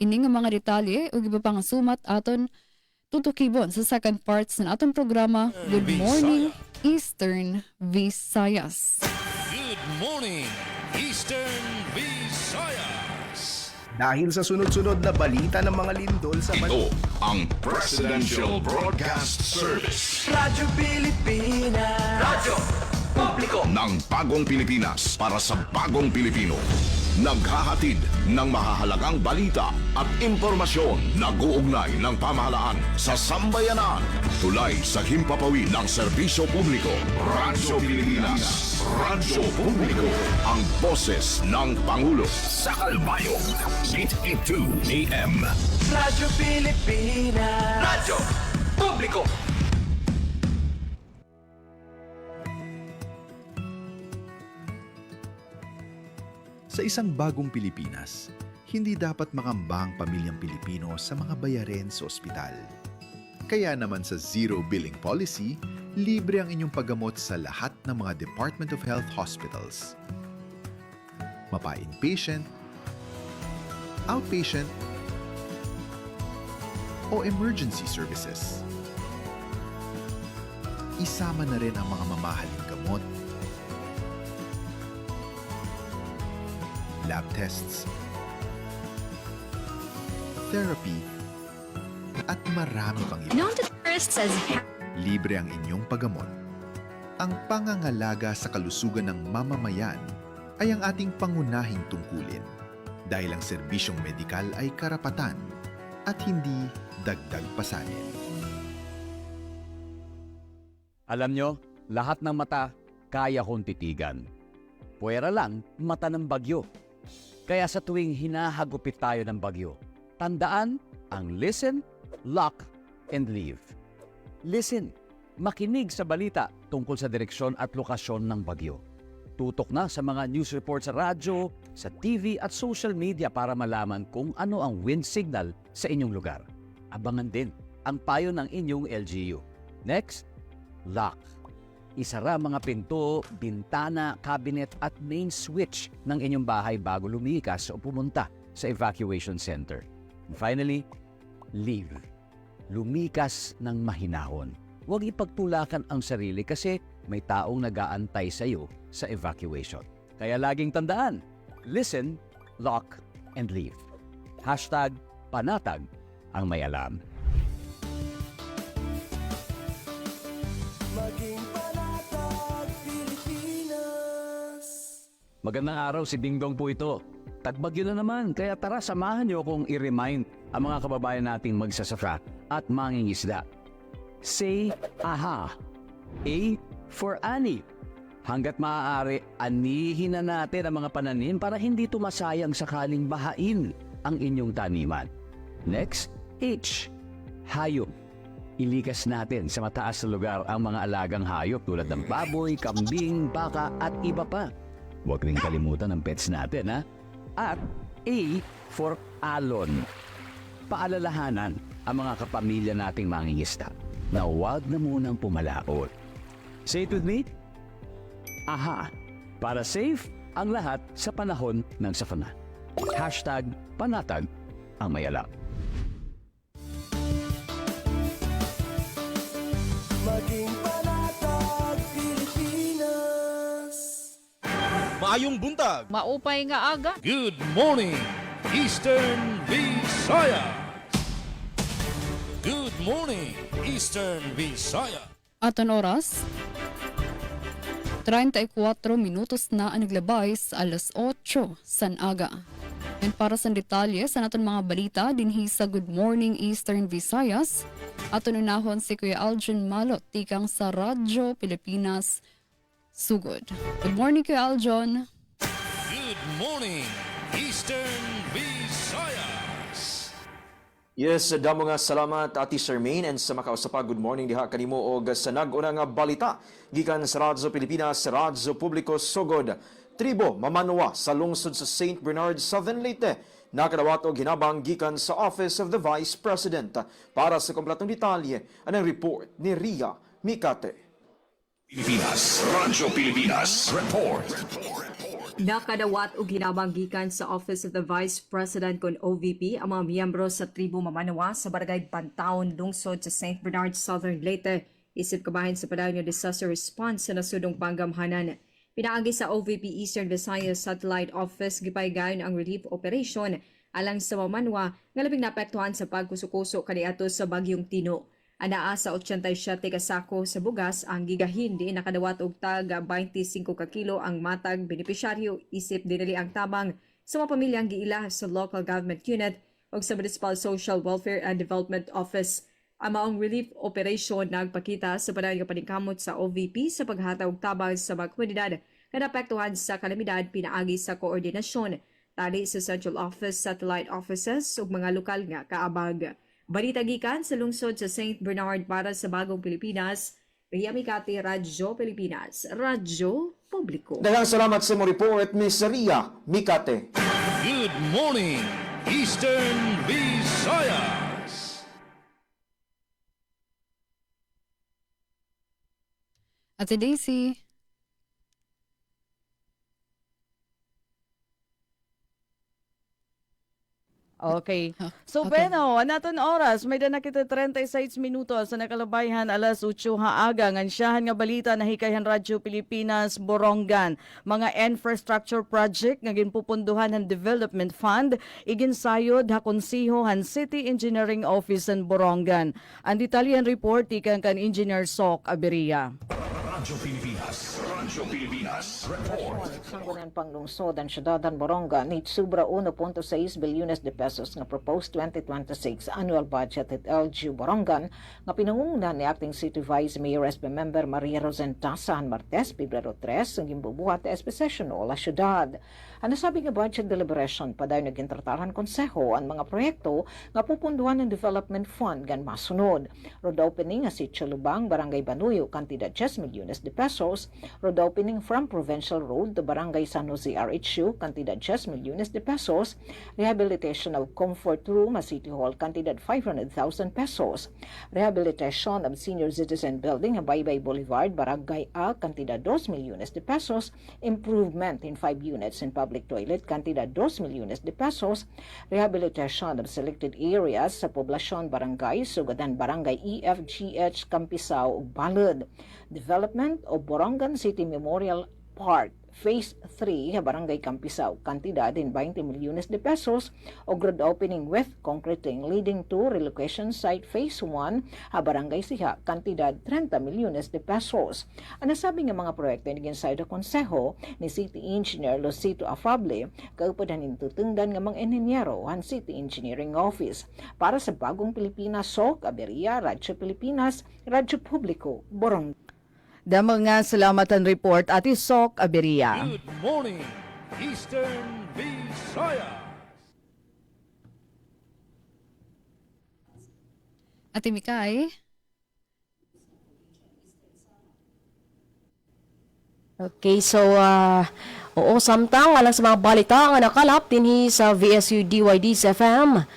Ini nga mga detalye ug iba pang sumat aton tutukibon sa second parts ng atong programa, Good Morning Eastern Visayas. Good morning, Eastern Visayas. Dahil sa sunod-sunod na balita ng mga lindol sa Ito ang Presidential Broadcast Service Radyo Pilipinas, Radyo Publiko ng Bagong Pilipinas para sa Bagong Pilipino. Naghahatid ng mahahalagang balita at impormasyon na guugnay ng pamahalaan sa sambayanan. Tulay sa himpapawid ng serbisyo publiko. Radyo Pilipinas, Radyo Publiko, ang boses ng Pangulo. Sa Calbayog, 882 AM. Radyo Pilipinas, Radyo Publiko. Sa isang bagong Pilipinas, hindi dapat makamba ang pamilyang Pilipino sa mga bayarin sa ospital. Kaya naman sa Zero Billing Policy, libre ang inyong paggamot sa lahat ng mga Department of Health hospitals. Mapa-inpatient, outpatient, o emergency services. Isama na rin ang mga mamahaling gamot, lab tests, therapy, at marami pang iba. Libre ang inyong paggamot. Ang pangangalaga sa kalusugan ng mamamayan ay ang ating pangunahing tungkulin dahil ang serbisyong medikal ay karapatan at hindi dagdag pasanin. Alam nyo, lahat ng mata kaya kong titigan. Puwera lang mata ng bagyo. Kaya sa tuwing hinahagupit tayo ng bagyo, tandaan ang listen, lock, and leave. Listen, makinig sa balita tungkol sa direksyon at lokasyon ng bagyo. Tutok na sa mga news report sa radyo, sa TV at social media para malaman kung ano ang wind signal sa inyong lugar. Abangan din ang payo ng inyong LGU. Next, lock. Isara mga pinto, bintana, cabinet at main switch ng inyong bahay bago lumikas o pumunta sa evacuation center. And finally, leave. Lumikas ng mahinahon. Huwag ipagtulakan ang sarili kasi may taong nag-aantay sa iyo sa evacuation. Kaya laging tandaan, listen, lock, and leave. Hashtag panatag ang may alam. Magandang araw, si Dingdong po ito. Tagbagyo na naman, kaya tara samahan niyo kung i-remind ang mga kababayan nating magsasaka at mangingisda. Say aha. A for ani. Hanggat maaari, anihin na natin ang mga pananim para hindi tumasayang sakaling bahain ang inyong taniman. Next, H. Hayop. Ilikas natin sa mataas na lugar ang mga alagang hayop tulad ng baboy, kambing, baka at iba pa. Huwag rin kalimutan ang pets natin, ha? At A for alon. Paalalahanan ang mga kapamilya nating mangingisda na huwag na munang pumalaot. Say it with me. Aha. Para safe ang lahat sa panahon ng sakuna. Hashtag panatag ang may alam. Maayong buntag. Maupay nga aga. Good morning, Eastern Visayas. Good morning, Eastern Visayas. Aton oras, 34 minutos na ang naglabay sa alas 8 san aga. And para sa detalye sa naton mga balita dinhi sa Good Morning Eastern Visayas, aton unahon si Kuya Aljon Malot tikang sa Radyo Pilipinas Sugod. Good morning Kuya Aljon. Good morning, Eastern Visayas. Yes, damo nga salamat Ati Charmaine and sa makausapa good morning diha kanimo og sa nag-una nga balita gikan sa Radyo Pilipinas, Radyo Publiko Sugod. Tribo mamanwa sa lungsod sa St. Bernard, Southern Leyte. Nakadawat og hinabang gikan sa Office of the Vice President. Para sa kompletong detalye, anong report ni Ria Mikate. Pilipinas, Radyo Pilipinas, report. Nakadawat og hinabang gikan sa Office of the Vice President kon OVP ang mga miyembro sa tribo mamanawa sa Barangay Pantaon, lungsod sa St. Bernard, Southern Leyte. Isip kabahin sa padayon nga disaster response sa nasudong panggamhanan. Pinaagi sa OVP Eastern Visayas Satellite Office gipaygayon ang relief operation alang sa mamanwa nga labing naapektuhan sa pagkusukuso kaniadto sa bagyong Tino. Anaa sa 87 ka sako sa bugas ang gigahin di nakadawat og tag 25 ka kilo ang matag benepisyaryo isip dinali ang tabang sa mga pamilyang giila sa local government unit o sa Municipal Social Welfare and Development Office. Ang maong relief operation nagpakita sa padayon nga paningkamot sa OVP sa paghatag og tabang sa mga komunidad nga naapektuhan sa kalamidad pinaagi sa koordinasyon tali sa Central Office, Satellite Offices ug mga lokal nga kaabag. Balita gikan sa lungsod sa St. Bernard para sa Bagong Pilipinas, Ria Mikati, Radyo Pilipinas, Radyo Publiko. Daghang salamat sa mo report, Miss Ria Mikate. Good morning, Eastern Visayas. Ate Daisy. Okay. So, Okay. Beno, naton oras, may na kita 36 minutos sa nakalabayhan alas 8 haaga. Ngansyahan nga balita na hikayan Radyo Pilipinas, Borongan. Mga infrastructure project nga ginpupunduhan ng Development Fund, iginsayod ha Konsiho han City Engineering Office ng Borongan. Ang detalyan report ikan kan Engineer Sok Aberia. Radyo Pilipinas, report. Sanggunan panglungsod ang syudadan Borongan ni sobra 1.6 bilyones de pesos nga proposed 2026 annual budget at LGU Borongan nga pinangungunan ni Acting City Vice Mayor SB Member Maria Rosenta San Martes, Pebrero 3, ang gimbubuhat sa SB Session o la syudad. Ang nasabi nga budget deliberation padayon nagintrataran konseho ang mga proyekto nga pupunduhan ng Development Fund gan masunod. Road opening nga Sitio Lubang, Barangay Banuyo, kantidad 10 milyones de pesos. Road opening from Provincial Road to Barangay San Jose RHU, kantidad 10 milyones de pesos. Rehabilitation of Comfort Room at City Hall, kantidad 500,000 pesos. Rehabilitation of Senior Citizen Building at Baybay Boulevard, Barangay A, kantidad 2 milyones de pesos. Improvement in 5 units in public toilet, kantidad 2 milyones de pesos. Rehabilitation of selected areas sa poblasyon Barangay Sugadan, Barangay EFGH, Campisao ug Balud. Development of Borongan City Memorial Park Phase 3 sa Barangay Campisao, kantidad in 20 milyones de pesos o road opening with concreting leading to relocation site Phase 1 sa Barangay Siha, kantidad 30 milyones de pesos. Ang nasabi nga mga proyekto ni ginsay da konseho ni City Engineer Lucito Afable, kaupadan tutungdan nga mga enhinyero han City Engineering Office. Para sa Bagong Pilipinas, Sok Aberia, Radyo Pilipinas, Radyo Publiko, Borongan. Damo nga salamatan report Ati Sok Aberia. Good morning, Eastern Visayas. Ate Mikay. Okay, so oo, samtang alang sa mga balita nga nakalap dinhi sa VSU DYD's FM.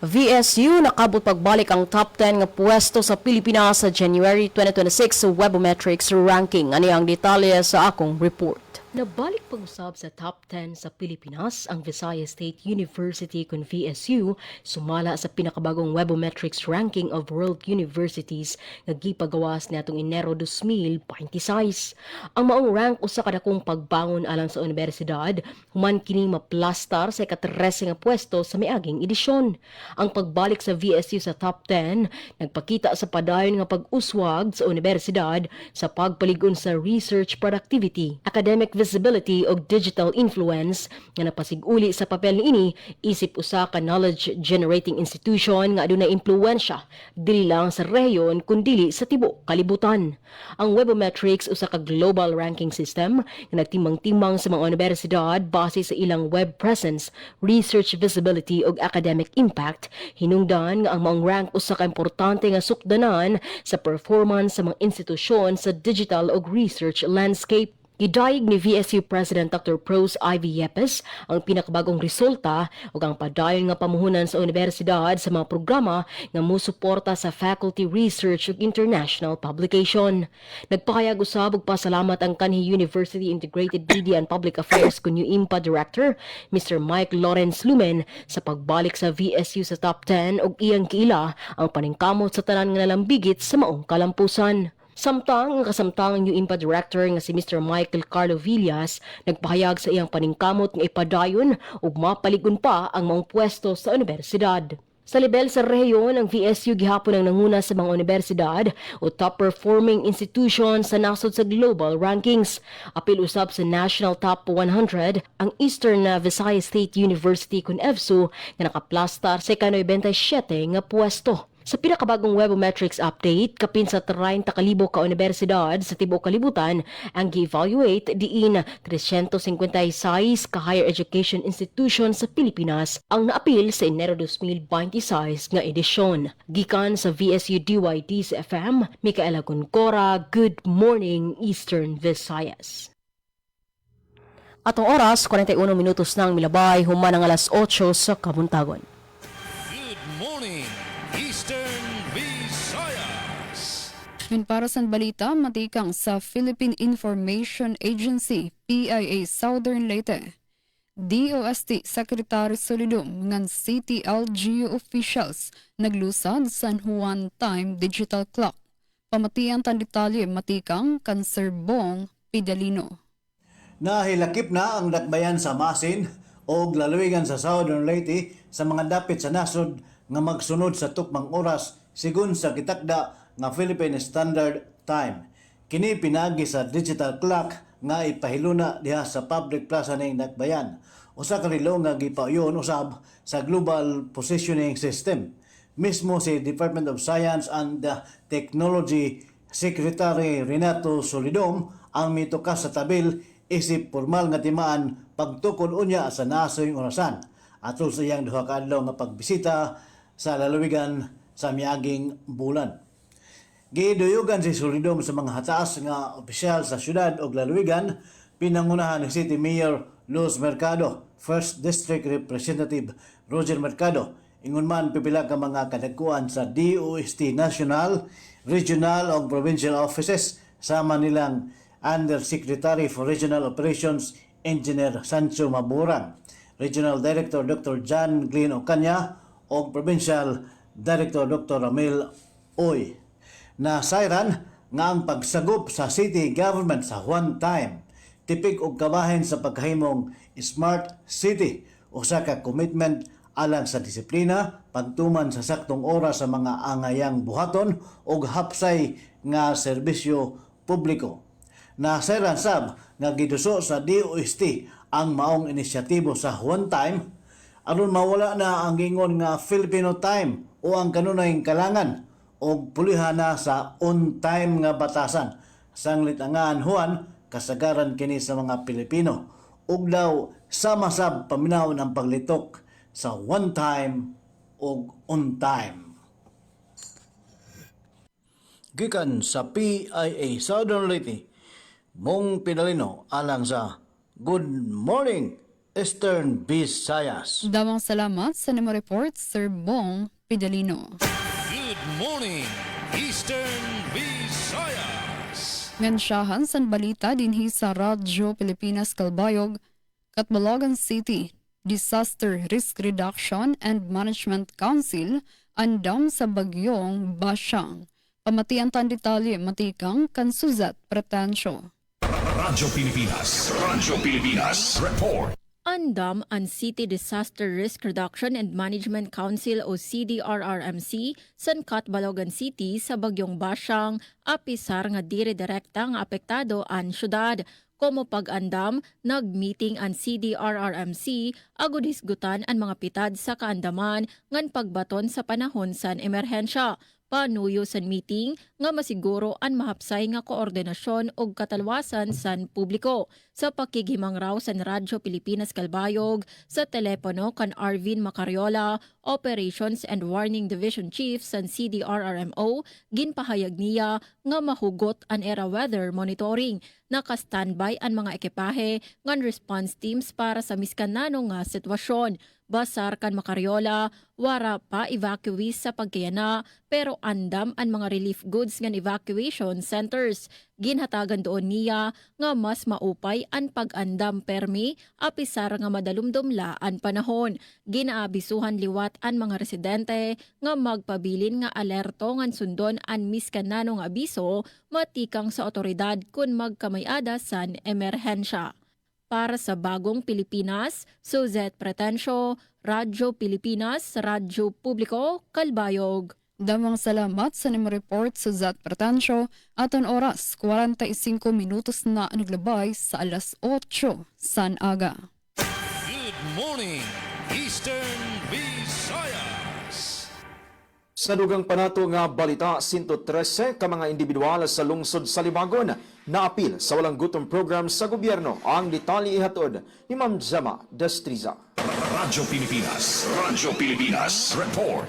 VSU nakabot pagbalik ang top 10 nga pwesto sa Pilipinas sa January 2026 sa Webometrics ranking. Ani ang detalye sa akong report. Nabalik pag-usab sa top 10 sa Pilipinas ang Visayas State University kung VSU sumala sa pinakabagong Webometrics ranking of world universities nga gipagawas niadtong Enero 2026. Ang maong rank usa ka dakong pagbangon alang sa universidad human kini maplastar sa ika-13 nga pwesto sa miaging edisyon. Ang pagbalik sa VSU sa top 10 nagpakita sa padayon nga pag-uswag sa universidad sa pagpaligon sa research productivity, academic visibility o digital influence nga napasiguli sa papel niini isip usa ka knowledge generating institution nga adunay impluwensya dili lang sa rehiyon kundi sa tibuok kalibutan. Ang Webometrics usa ka global ranking system nga nagtimang-timang sa mga universidad base sa ilang web presence, research visibility ug academic impact. Hinungdan nga ang maong rank usa ka importante nga sukdanan sa performance sa mga institusyon sa digital ug research landscape. Gidayeg ni VSU President Dr. Pros Ivy Yepes ang pinakabagong resulta ug ang padayon nga pamuhunan sa universidad sa mga programa nga musuporta sa faculty research ug international publication. Nagpakayag usab og pasalamat ang kanhi University Integrated Media and Public Affairs kun IMPA Director Mr. Mike Lawrence Lumen sa pagbalik sa VSU sa top 10 ug iyang giila ang paningkamot sa tanan nga nalambigit sa maong kalampusan. Samtang ang kasamtangang new IMPA Director nga si Mr. Michael Carlo Villas nagpahayag sa iyang paningkamot nga ipadayon ug mapaligon pa ang maong pwesto sa universidad. Sa level sa rehiyon, ang VSU gihapon ang nanguna sa mga universidad o top-performing institution sa nasod sa global rankings. Apil usab sa National Top 100 ang Eastern Visayas State University kun EVSU nga nakaplastar sa 97 nga pwesto. Sa pinakabagong Webometrics update, kapin sa 30,000 ka universidad sa tibuok kalibutan ang gi-evaluate diin 356 ka higher education institution sa Pilipinas ang naapil sa Enero 2026 nga edisyon. Gikan sa VSU DYD sa FM, Micaela Goncora, Good Morning Eastern Visayas. Atong oras, 41 minutos nang milabay, human ang alas 8 sa Kabuntagon. Good morning, Eastern Visayas. Yun para sa balita, matikang sa Philippine Information Agency, PIA Southern Leyte. DOST Secretary Solidum ngan City LGU officials naglusad San Juan Time Digital Clock. Pamatian tan detalye matikang Kanserbong Pidalino. Nahilakip na ang dakbayan sa Masin o lalawigan sa Southern Leyte sa mga dapit sa nasod nga magsunod sa tukmang oras sigun sa kitakda nga Philippine Standard Time. Kini pinagi sa digital clock nga ipahiluna diha sa public plaza ning dakbayan. Usa ka relo nga gipauyon usab sa Global Positioning System. Mismo si Department of Science and Technology Secretary Renato Solidum ang mitukas sa tabil isip formal nga timaan pagtukod unya sa nasoyng orasan atol sa iyang duha ka adlaw nga pagbisita sa lalawigan sa miaging bulan. Giduyugan si Solidum sa mga hataas nga opisyal sa syudad ug lalawigan, pinangunahan ni City Mayor Luz Mercado, First District Representative Roger Mercado, ingon man pipila ka mga kadagkuan sa DOST National, Regional ug Provincial Offices sama nilang Undersecretary for Regional Operations Engineer Sancho Maburang, Regional Director Dr. John Glynn Ocaña o Provincial Director Dr. Ramil Oy. Nasayran nga ang pagsagop sa city government sa one time tipik og kabahin sa pagkahimong smart city o sa ka commitment alang sa disiplina, pagtuman sa saktong oras sa mga angayang buhaton ug hapsay nga serbisyo publiko. Nasayran sab nga giduso sa DOST ang maong inisyatibo sa one time aron mawala na ang gingon nga Filipino time o ang kanunay kalangan o pulihan na sa on-time nga batasan. Sanglit angan Juan, kasagaran kini sa mga Pilipino. Ug daw sama-sab paminawon ang paglitok sa one-time o on-time. Gikan sa PIA Southern Leyte, Mong Pidalino alang sa Good Morning Eastern Visayas. Damang salamat sa Nemo Report, Sir Bong Pidalino. Good morning, Eastern Visayas. Ngansyahan san balita dinhi sa Radyo Pilipinas Calbayog, Catbalogan City Disaster Risk Reduction and Management Council andam sa bagyong Basyang. Pamatian tan detalye matikang kan Suzat Pretensyo. Radyo Pilipinas Report. Andam ang City Disaster Risk Reduction and Management Council o CDRRMC san Catbalogan City sa bagyong Basyang apisar nga dire-direkta nga apektado ang syudad. Komo pag-andam, nag-meeting ang CDRRMC agud hisgutan ang mga pitad sa kaandaman ngan pagbaton sa panahon san emerhensya. Panuyo san meeting nga masiguro ang mahapsay nga koordinasyon ug katalwasan san publiko. Sa pakighimang raw san Radyo Pilipinas Calbayog sa telepono kan Arvin Macariola, Operations and Warning Division Chief san CDRRMO, ginpahayag niya nga mahugot ang era weather monitoring. Naka-standby ang mga ekipahe ngan response teams para sa miskanano nga sitwasyon. Basar kan Macariola, wara pa evacuees sa pagkayana pero andam ang mga relief goods ngan evacuation centers. Ginhatagan doon niya nga mas maupay ang pag-andam permi apisar nga madalumdumla ang panahon. Ginaabisuhan liwat ang mga residente nga magpabilin nga alerto ngan sundon ang miskanano nga abiso matikang sa otoridad kun magkamayada san emerhensya. Para sa Bagong Pilipinas, Suzette Pretensyo, Radyo Pilipinas, Radyo Publiko, Calbayog. Damang salamat sa nimo report Suzette Pretensyo. Aton oras 45 minutos na naglabay sa alas 8 san aga. Good morning, Eastern Visayas. Sa dugang panato nga balita, 113 ka mga individual sa lungsod sa Libagon naapil sa walang gutom program sa gobyerno. Ang detalye ihatod ni Ma'am Zama Destriza. Radyo Pilipinas Report.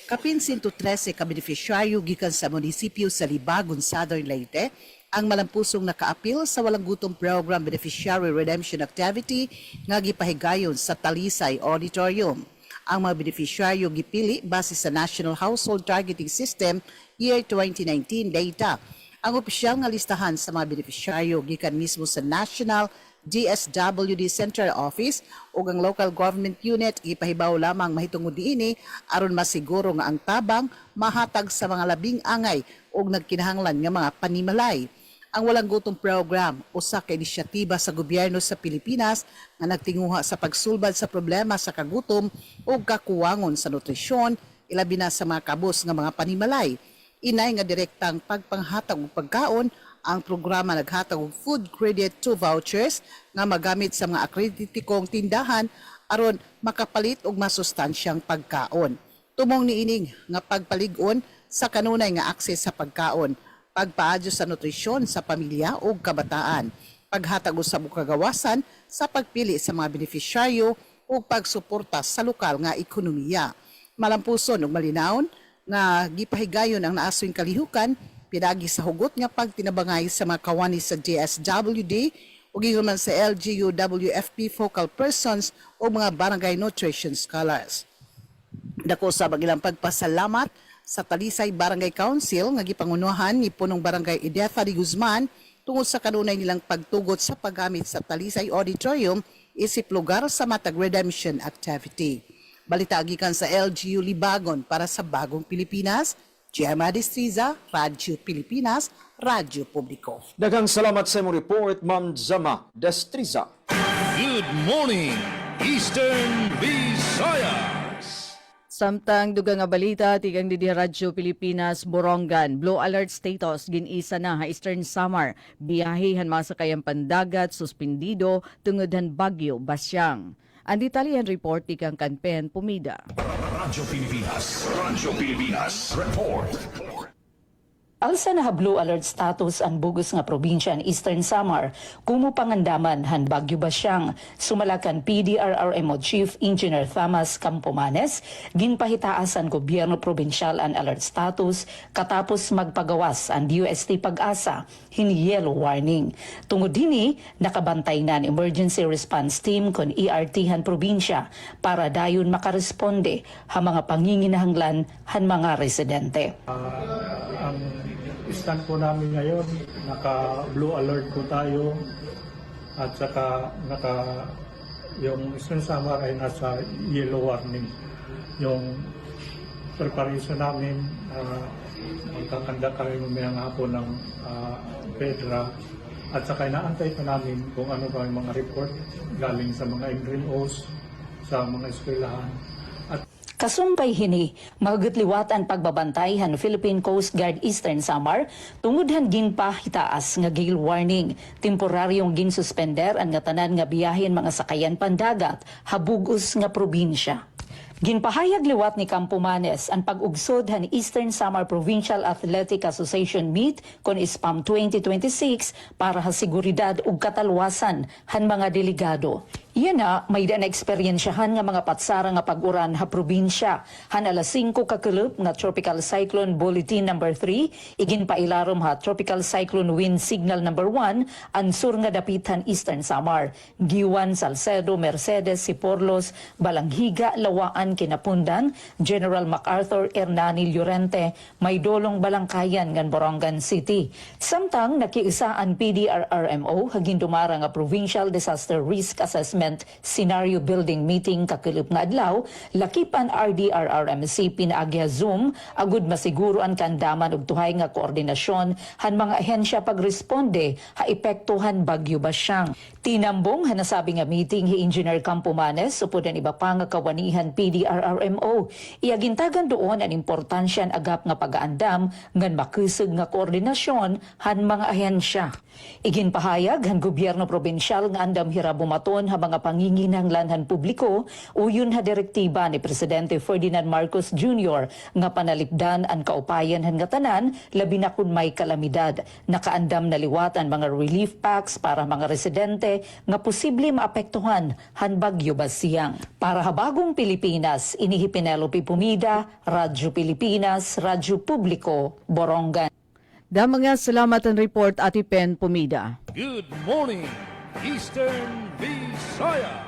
Kapin 113 ka beneficiaryo gikan sa munisipyo sa Libagon, Southern Leyte ang malampusong nakaapil sa walang gutom program beneficiary redemption activity nga gipahigayon sa Talisay Auditorium. Ang mga beneficiaryo gipili base sa National Household Targeting System Year 2019 data. Ang opisyal nga listahan sa mga beneficiaryo gikan mismo sa National DSWD Central Office o ang local government unit ipahibaw lamang mahitungod diini aron masiguro nga ang tabang mahatag sa mga labing angay o nagkinahanglan nga mga panimalay. Ang walang gutom program usa ka inisyatiba sa gobyerno sa Pilipinas nga nagtinguha sa pagsulbad sa problema sa kagutom o kakuwangon sa nutrisyon ilabi na sa mga kabos nga mga panimalay. Inay nga direktang pagpanghatag og pagkaon, ang programa naghatag og food credit to vouchers nga magamit sa mga akreditikong tindahan aron makapalit og masustansyang pagkaon. Tumong niining nga pagpalig-on sa kanunay nga akses sa pagkaon, pagpaadyo sa nutrisyon sa pamilya o kabataan, paghatag usab og kagawasan sa pagpili sa mga beneficiaryo o pagsuporta sa lokal nga ekonomiya. Malampuson ug malinawon nga gipahigayon ang naasoy kalihukan pinagi sa hugot nga pagtinabangay sa mga kawani sa DSWD ug gihuman sa LGU WFP focal persons o mga barangay nutrition scholars. Dako sa bagilang pagpasalamat sa Talisay Barangay Council nga gipangunuhan ni punong barangay Edetha de Guzman tungod sa kanunay nilang pagtugot sa paggamit sa Talisay Auditorium isip lugar sa matag redemption activity. Balita gikan sa LGU Libagon para sa Bagong Pilipinas, Gemma Destriza, Radyo Pilipinas, Radyo Publiko. Daghang salamat sa imong report, Ma'am Zama Destriza. Good morning, Eastern Visayas. Samtang dugang nga balita, tigang di Radyo Pilipinas, Borongan, Blue Alert status, ginisa na ha Eastern Samar, biyahihan masakayang pandagat, suspindido, tungod bagyo, Basyang. Ang detalyan report tikang Kanpen Pumida. Radyo Pilipinas Report. Alsa na blue alert status ang bugos nga probinsya ng Eastern Samar, kumupangandaman han Bagyo Basyang, sumalakan PDRRMO Chief Engineer Thomas Campomanes, ginpahitaas ang gobyerno probinsyal ang alert status katapos magpagawas ang DUST Pag-asa, yellow warning. Tungod dini, nakabantay na ang emergency response team kon ERT han probinsya para dayon makaresponde ha mga panginginahanglan han mga residente. stand po namin ngayon, naka-blue alert po tayo at saka yung Eastern Samar ay nasa yellow warning. Yung preparation namin, magkakanda kami mamayang hapon ng PEDRA at saka inaantay pa namin kung ano ba yung mga report galing sa mga MROs, sa mga eskwelahan. Kasumpay hini, magagutliwatan pagbabantay han Philippine Coast Guard Eastern Samar, tungod han ginpa hitaas nga gale warning. Temporaryong ginsuspender ang nga tanan nga biyahin mga sakayan pandagat, habugos nga probinsya. Ginpahayag liwat ni Campo Manes ang pag-ugsod han Eastern Samar Provincial Athletic Association Meet kon ISPAM 2026 para sa seguridad ug katalwasan han mga delegado. Iyan na, may na eksperyensyahan nga mga patsara nga pag-uran ha probinsya. Han alas 5 kakulop nga Tropical Cyclone Bulletin No. 3, igin pailarom ha Tropical Cyclone Wind Signal No. 1, ansur nga dapitan Eastern Samar. Giwan, Salcedo, Mercedes, Siporlos, Balanghiga, Lawaan, Kinapundan, General MacArthur, Hernani, Llorente, may dolong Balangkayan ngan Borongan City. Samtang nakiisaan PDRRMO hagin dumara nga Provincial Disaster Risk Assessment Scenario Building Meeting kakulop nga adlaw, lakipan RDRRMC pinaagya Zoom agud masiguro ang kandaman ug tuhay nga koordinasyon han mga ahensya pagresponde ha epektuhan Bagyo Basyang. Tinambong hanasabi nga meeting hi Engineer Campo Manes upod ang iba pa nga kawanihan PDRRMO. Iagintagan doon ang importansya agap nga pagaandam ngan makusog nga koordinasyon han mga ahensya. Iginpahayag han gobyerno probinsyal nga andam hira bumaton ha mga panginginahanglan han publiko uyon ha direktiba ni Presidente Ferdinand Marcos Jr. nga panalipdan ang kaupayan han nga tanan labi na kun may kalamidad. Nakaandam na liwat ang mga relief packs para mga residente nga posible maapektuhan han Bagyo Basyang. Para habagong Pilipinas, inihi Penelope Pumida, Radyo Pilipinas, Radyo Publiko, Borongan. Mga salamat ang report, Ati Pen Pumida. Good morning, Eastern Visayas.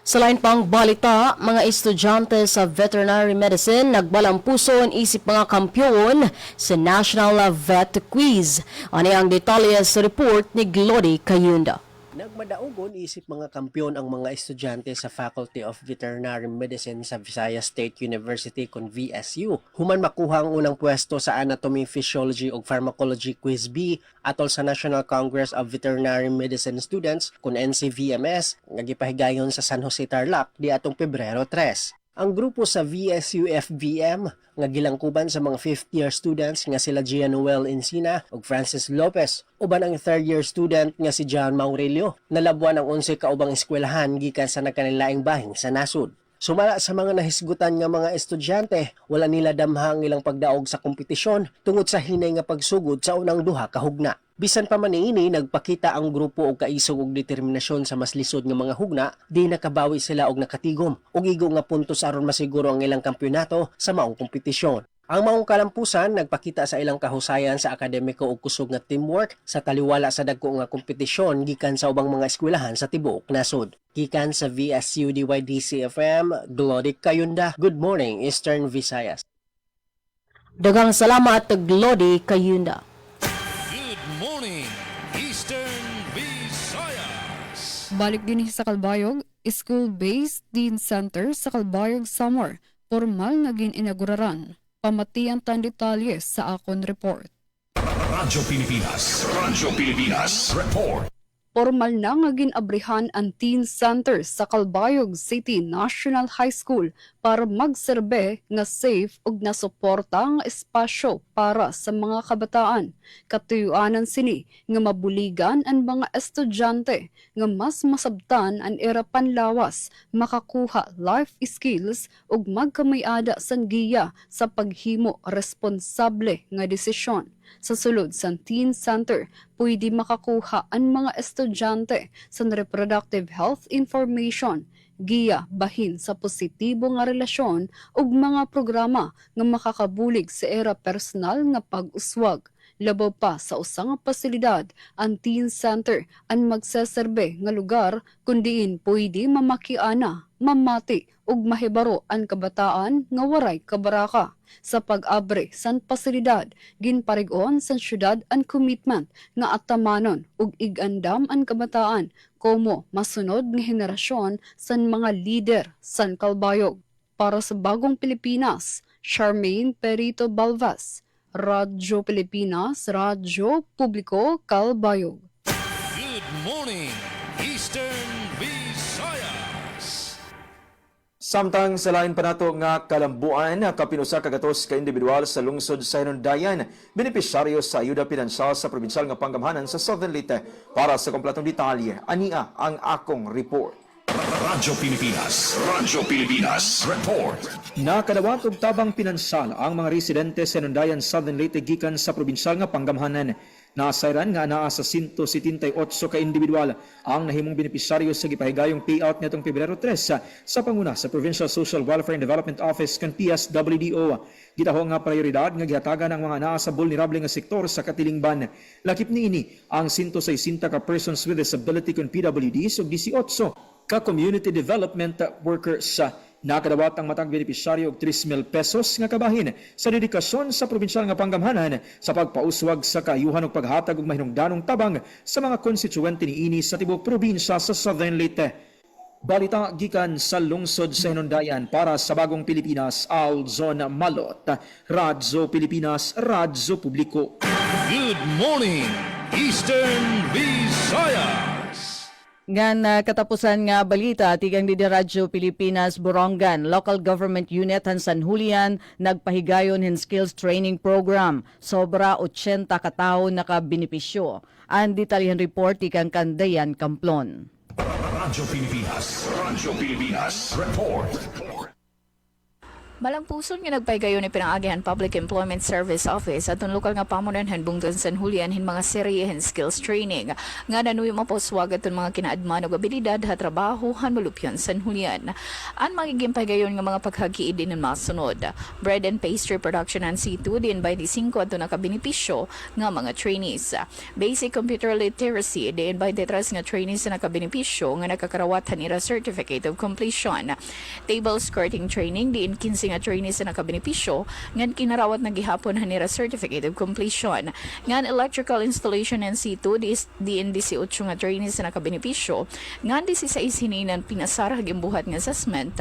Sa lain pang balita, mga estudyante sa veterinary medicine nagbalang puso ang isip mga kampyon sa National Vet Quiz. Ano ang detalye sa report ni Glody Kayunda. Nagmadaugon isip mga kampyon ang mga estudyante sa Faculty of Veterinary Medicine sa Visayas State University kon VSU. Human makuha ang unang pwesto sa Anatomy, Physiology ug Pharmacology Quiz B atol sa National Congress of Veterinary Medicine Students kon NCVMS nga gipahigayon sa San Jose Tarlac di atong Pebrero 3. Ang grupo sa VSU FVM nga gilangkuban sa mga 5th year students nga sila Gian Noel Encina ug Francis Lopez uban ang 3rd year student nga si John Maurelio nalabuan ang 11 kaubang eskwelahan gikan sa nagkanilaing bahin sa nasud. Sumala sa mga nahisgutan nga mga estudyante, wala nila damha ang ilang pagdaog sa kompetisyon tungod sa hinay nga pagsugod sa unang duha ka hugna. Bisan pa man niini, nagpakita ang grupo og kaisog og determinasyon sa mas lisod nga mga hugna, di nakabawi sila og nakatigom ug igo nga puntos aron masiguro ang ilang kampyonato sa maong kompetisyon. Ang maong kalampusan nagpakita sa ilang kahusayan sa akademiko ug kusog nga teamwork sa taliwala sa dagko nga kompetisyon gikan sa ubang mga eskwelahan sa tibuok nasod. Gikan sa VSU DYDC-FM, Glody Kayunda. Good morning, Eastern Visayas. Daghang salamat Glody Kayunda. Good morning, Eastern Visayas. Balik din sa Calbayog, school-based Dean Center sa Calbayog, Samar, formal nga gin-inauguraran. Pamatian tan detalye sa akon report. Radyo Pilipinas report. Formal na nga ginabrihan ang Teen Center sa Calbayog City National High School para magserbe nga safe ug nasuporta nga espasyo para sa mga kabataan. Katuyuanan sini nga mabuligan ang mga estudyante nga mas masabtan ang era panlawas, makakuha life skills ug magkamayada sang giya sa paghimo responsable nga desisyon. Sa sulod sa Teen Center, pwede makakuha ang mga estudyante sa reproductive health information, giya bahin sa positibo nga relasyon ug mga programa nga makakabulig sa era personal nga pag-uswag. Labaw pa sa usang pasilidad, ang teen center ang magseserbe nga lugar kundiin pwede mamakiana, mamati ug mahibaro ang kabataan nga waray kabaraka. Sa pag-abre san pasilidad, ginparigon sa syudad ang commitment nga atamanon ug igandam ang kabataan komo masunod nga henerasyon san mga lider san Kalbayog. Para sa Bagong Pilipinas, Charmaine Perito Balvas, Radyo Pilipinas, Radyo Publiko, Kalbayog. Good morning, Eastern Visayas. Samtang sa lain pa nato nga kalambuan, kapinusa kagatos ka individual sa lungsod sa Hinundayan, benepisyaryo sa ayuda pinansyal sa probinsyal nga panggamhanan sa Southern Leyte. Para sa kompletong detalye, ania ang akong report. Radyo Pilipinas, report. Nakadawat og tabang pinansyal ang mga residente sa Hinundayan, Southern Leyte gikan sa probinsyal nga panggamhanan. Nasayran nga naa sa 178 ka individual ang nahimong benepisyaryo sa gipahigayong payout nitong Pebrero 3 sa panguna sa Provincial Social Welfare and Development Office kan PSWDO. Gitaho nga prioridad nga gihatagan ang mga naa sa vulnerable nga sektor sa katilingban. Lakip niini ang 160 ka persons with disability kan PWDs ug 18 ka community development workers. Nakadawat ang matang benepisyaryo og 3,000 pesos nga kabahin sa dedikasyon sa probinsyal nga panggamhanan sa pagpauswag sa kaayuhan ug paghatag og mahinungdanong tabang sa mga konstituente niini sa tibuok probinsya sa Southern Leyte. Balita gikan sa lungsod sa Hinundayan para sa Bagong Pilipinas, Alzon Malot, Radyo Pilipinas, Radyo Publiko. Good morning, Eastern Visayas. Ngan katapusan nga balita, tigang di Radyo Pilipinas, Borongan, Local Government Unit han San Julian, nagpahigayon hin skills training program. Sobra 80 katao nakabenepisyo. Ang detalyan report ikang Kandayan Kamplon. Radyo Pilipinas, report. Malang puson nga nagpaygayon ni pinangagihan Public Employment Service Office at lokal nga pamunan Bungton San Julian hin mga serye hin skills training nga nanuy mapuswag aton mga kinaadman og abilidad ha trabaho han malupyon San Julian. Ang magiging paygayon nga mga paghagiid din ang masunod. Bread and pastry production and C2 din by 25 ato nakabenepisyo nga mga trainees. Basic computer literacy din by 3 nga trainees na nakabenepisyo nga nakakarawat nila certificate of completion. Table skirting training din 15 nga trainees na nakabenepisyo ngan kinarawat na gihapon hanira certificate of completion. Ngan electrical installation and C2 diin 18 nga trainees na nakabenepisyo ngan 16 hininan pinasar hagimbuhat nga assessment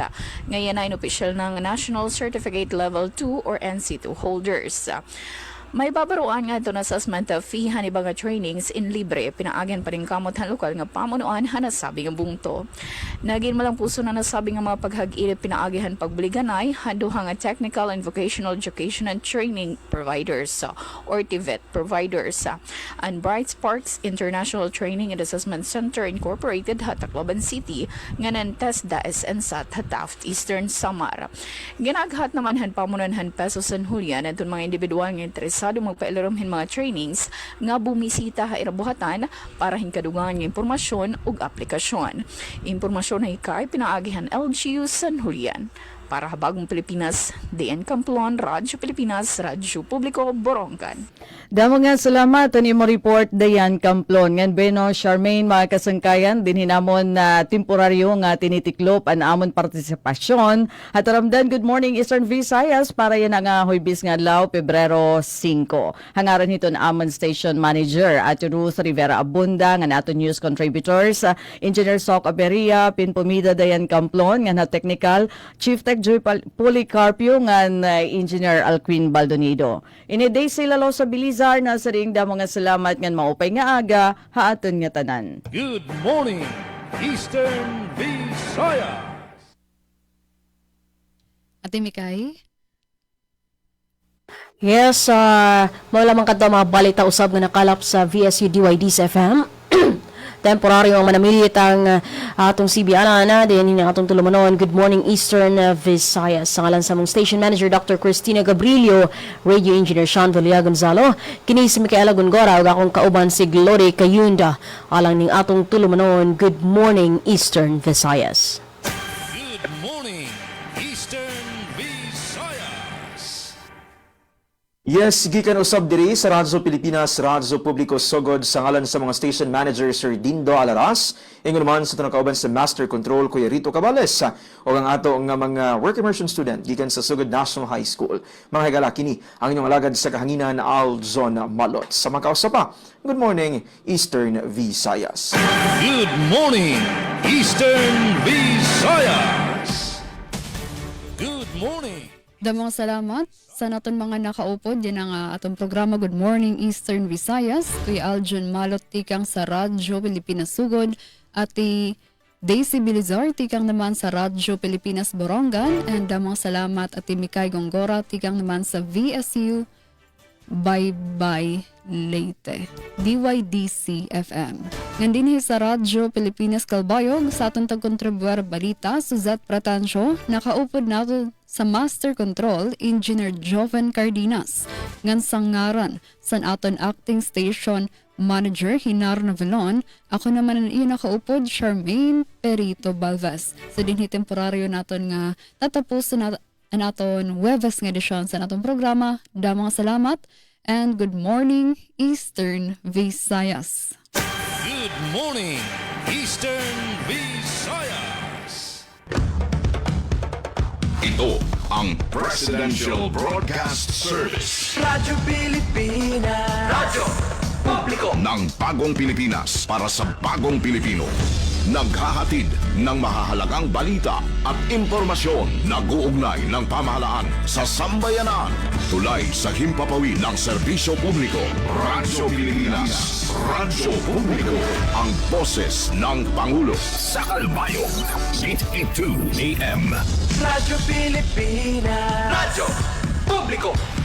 ngayon ay official ng National Certificate Level 2 or NC2 holders. May babaruan nga ito na assessment fee han iba nga trainings in libre pinaagan pa rin kamot han lokal nga pamunuan han nasabi nga bungto. Naging malang puso na nasabi nga mga paghag-ilip pinaagihan pagbuliganay handuha nga technical and vocational education and training providers or TVET providers and Bright Sparks International Training and Assessment Center Incorporated ha Tacloban City nga nan TESDAS and SAT ha Taft Eastern Samar. Ginaghat naman han pamunuan han Peso San Julian at mga individual nga interes sa magpailarom hin mga trainings nga bumisita ha irabuhatan para hinkadugan ng impormasyon ug aplikasyon. Impormasyon na ikay pinaagihan LGU San Julian. Para sa Bagong Pilipinas, DN Kamplon, Radyo Pilipinas, Radyo Publiko, Borongan. Damo nga salamat ani mo report Dayan Kamplon. Ngan Beno Charmaine mga kasangkayan din hinamon na temporaryo nga tinitiklop an amon partisipasyon. At ramdan good morning Eastern Visayas para yan nga huybis nga adlaw Pebrero 5. Hangaran hito na amon station manager at Ruth Rivera Abunda nga nato news contributors, Engineer Sok Aberia, Pinpumida Dayan Kamplon nga na technical Chief Tech Joy Policarpio ngan Engineer Alquin Baldonido. Iniday sila lo sa Bilizar na sa ring damo nga salamat ngan maupay nga aga haaton nga tanan. Good morning, Eastern Visayas. Ate Mikay? Yes, mao lamang kadto mga balita usab nga nakalap sa VSU DYD's FM. Temporaryo ang manamilit ang atong CBN na din ang atong tulumanon. Good morning Eastern Visayas. Sa ngalan sa mong station manager Dr. Cristina Gabrilio, radio engineer Sean Villa Gonzalo, kini si Micaela Gongora ug akong kauban si Glory Kayunda. Alang ning atong tulumanon. Good morning Eastern Visayas. Good morning, Eastern Visayas. Yes, gikan usab diri sa Radyo Pilipinas, Radyo Publiko Sogod sa ngalan sa mga station manager Sir Dindo Alaras, ingon man sa tunakauban sa Master Control Kuya Rito Cabales o ang ato nga mga work immersion student gikan sa Sogod National High School. Mga higala kini ang inyong alagad sa kahanginan Aljon Malot. Sa mga kausapa, good morning Eastern Visayas. Good morning, Eastern Visayas. Good morning. Damang salamat sa naton mga nakaupod. Yan ang atong programa Good Morning Eastern Visayas. Kuya Aljon Malot tikang sa Radyo Pilipinas Sugod at Daisy Bilizar tikang naman sa Radyo Pilipinas Borongan. And damang salamat at Mikay Gongora tikang naman sa VSU Bye-Bye Leyte, DYDC FM. Ngandinhi sa Radyo Pilipinas Kalbayog sa atong tagkontribuar balita, Suzette Pratancio, nakaupod nato sa Master Control, Engineer Joven Cardenas. Ngan sangaran sa aton acting station manager Hinar Navalon, ako naman ang iya nakaupod, Charmaine Perito Balvez. Sa dinhi temporaryo naton nga tatapos na naton Huwebes nga edisyon sa naton programa. Damang salamat and good morning Eastern Visayas. Good morning, Eastern Visayas. Ito ang Presidential Broadcast Service. Radyo Pilipinas. Radyo Publiko ng Bagong Pilipinas para sa Bagong Pilipino. Naghahatid ng mahahalagang balita at impormasyon na guugnay ng pamahalaan sa sambayanan. Tulay sa himpapawid ng serbisyo publiko. Radyo Pilipinas. Radyo Publiko. Ang boses ng Pangulo. Sa Kalbayog, 882 AM. Radyo Pilipinas. Radyo Publiko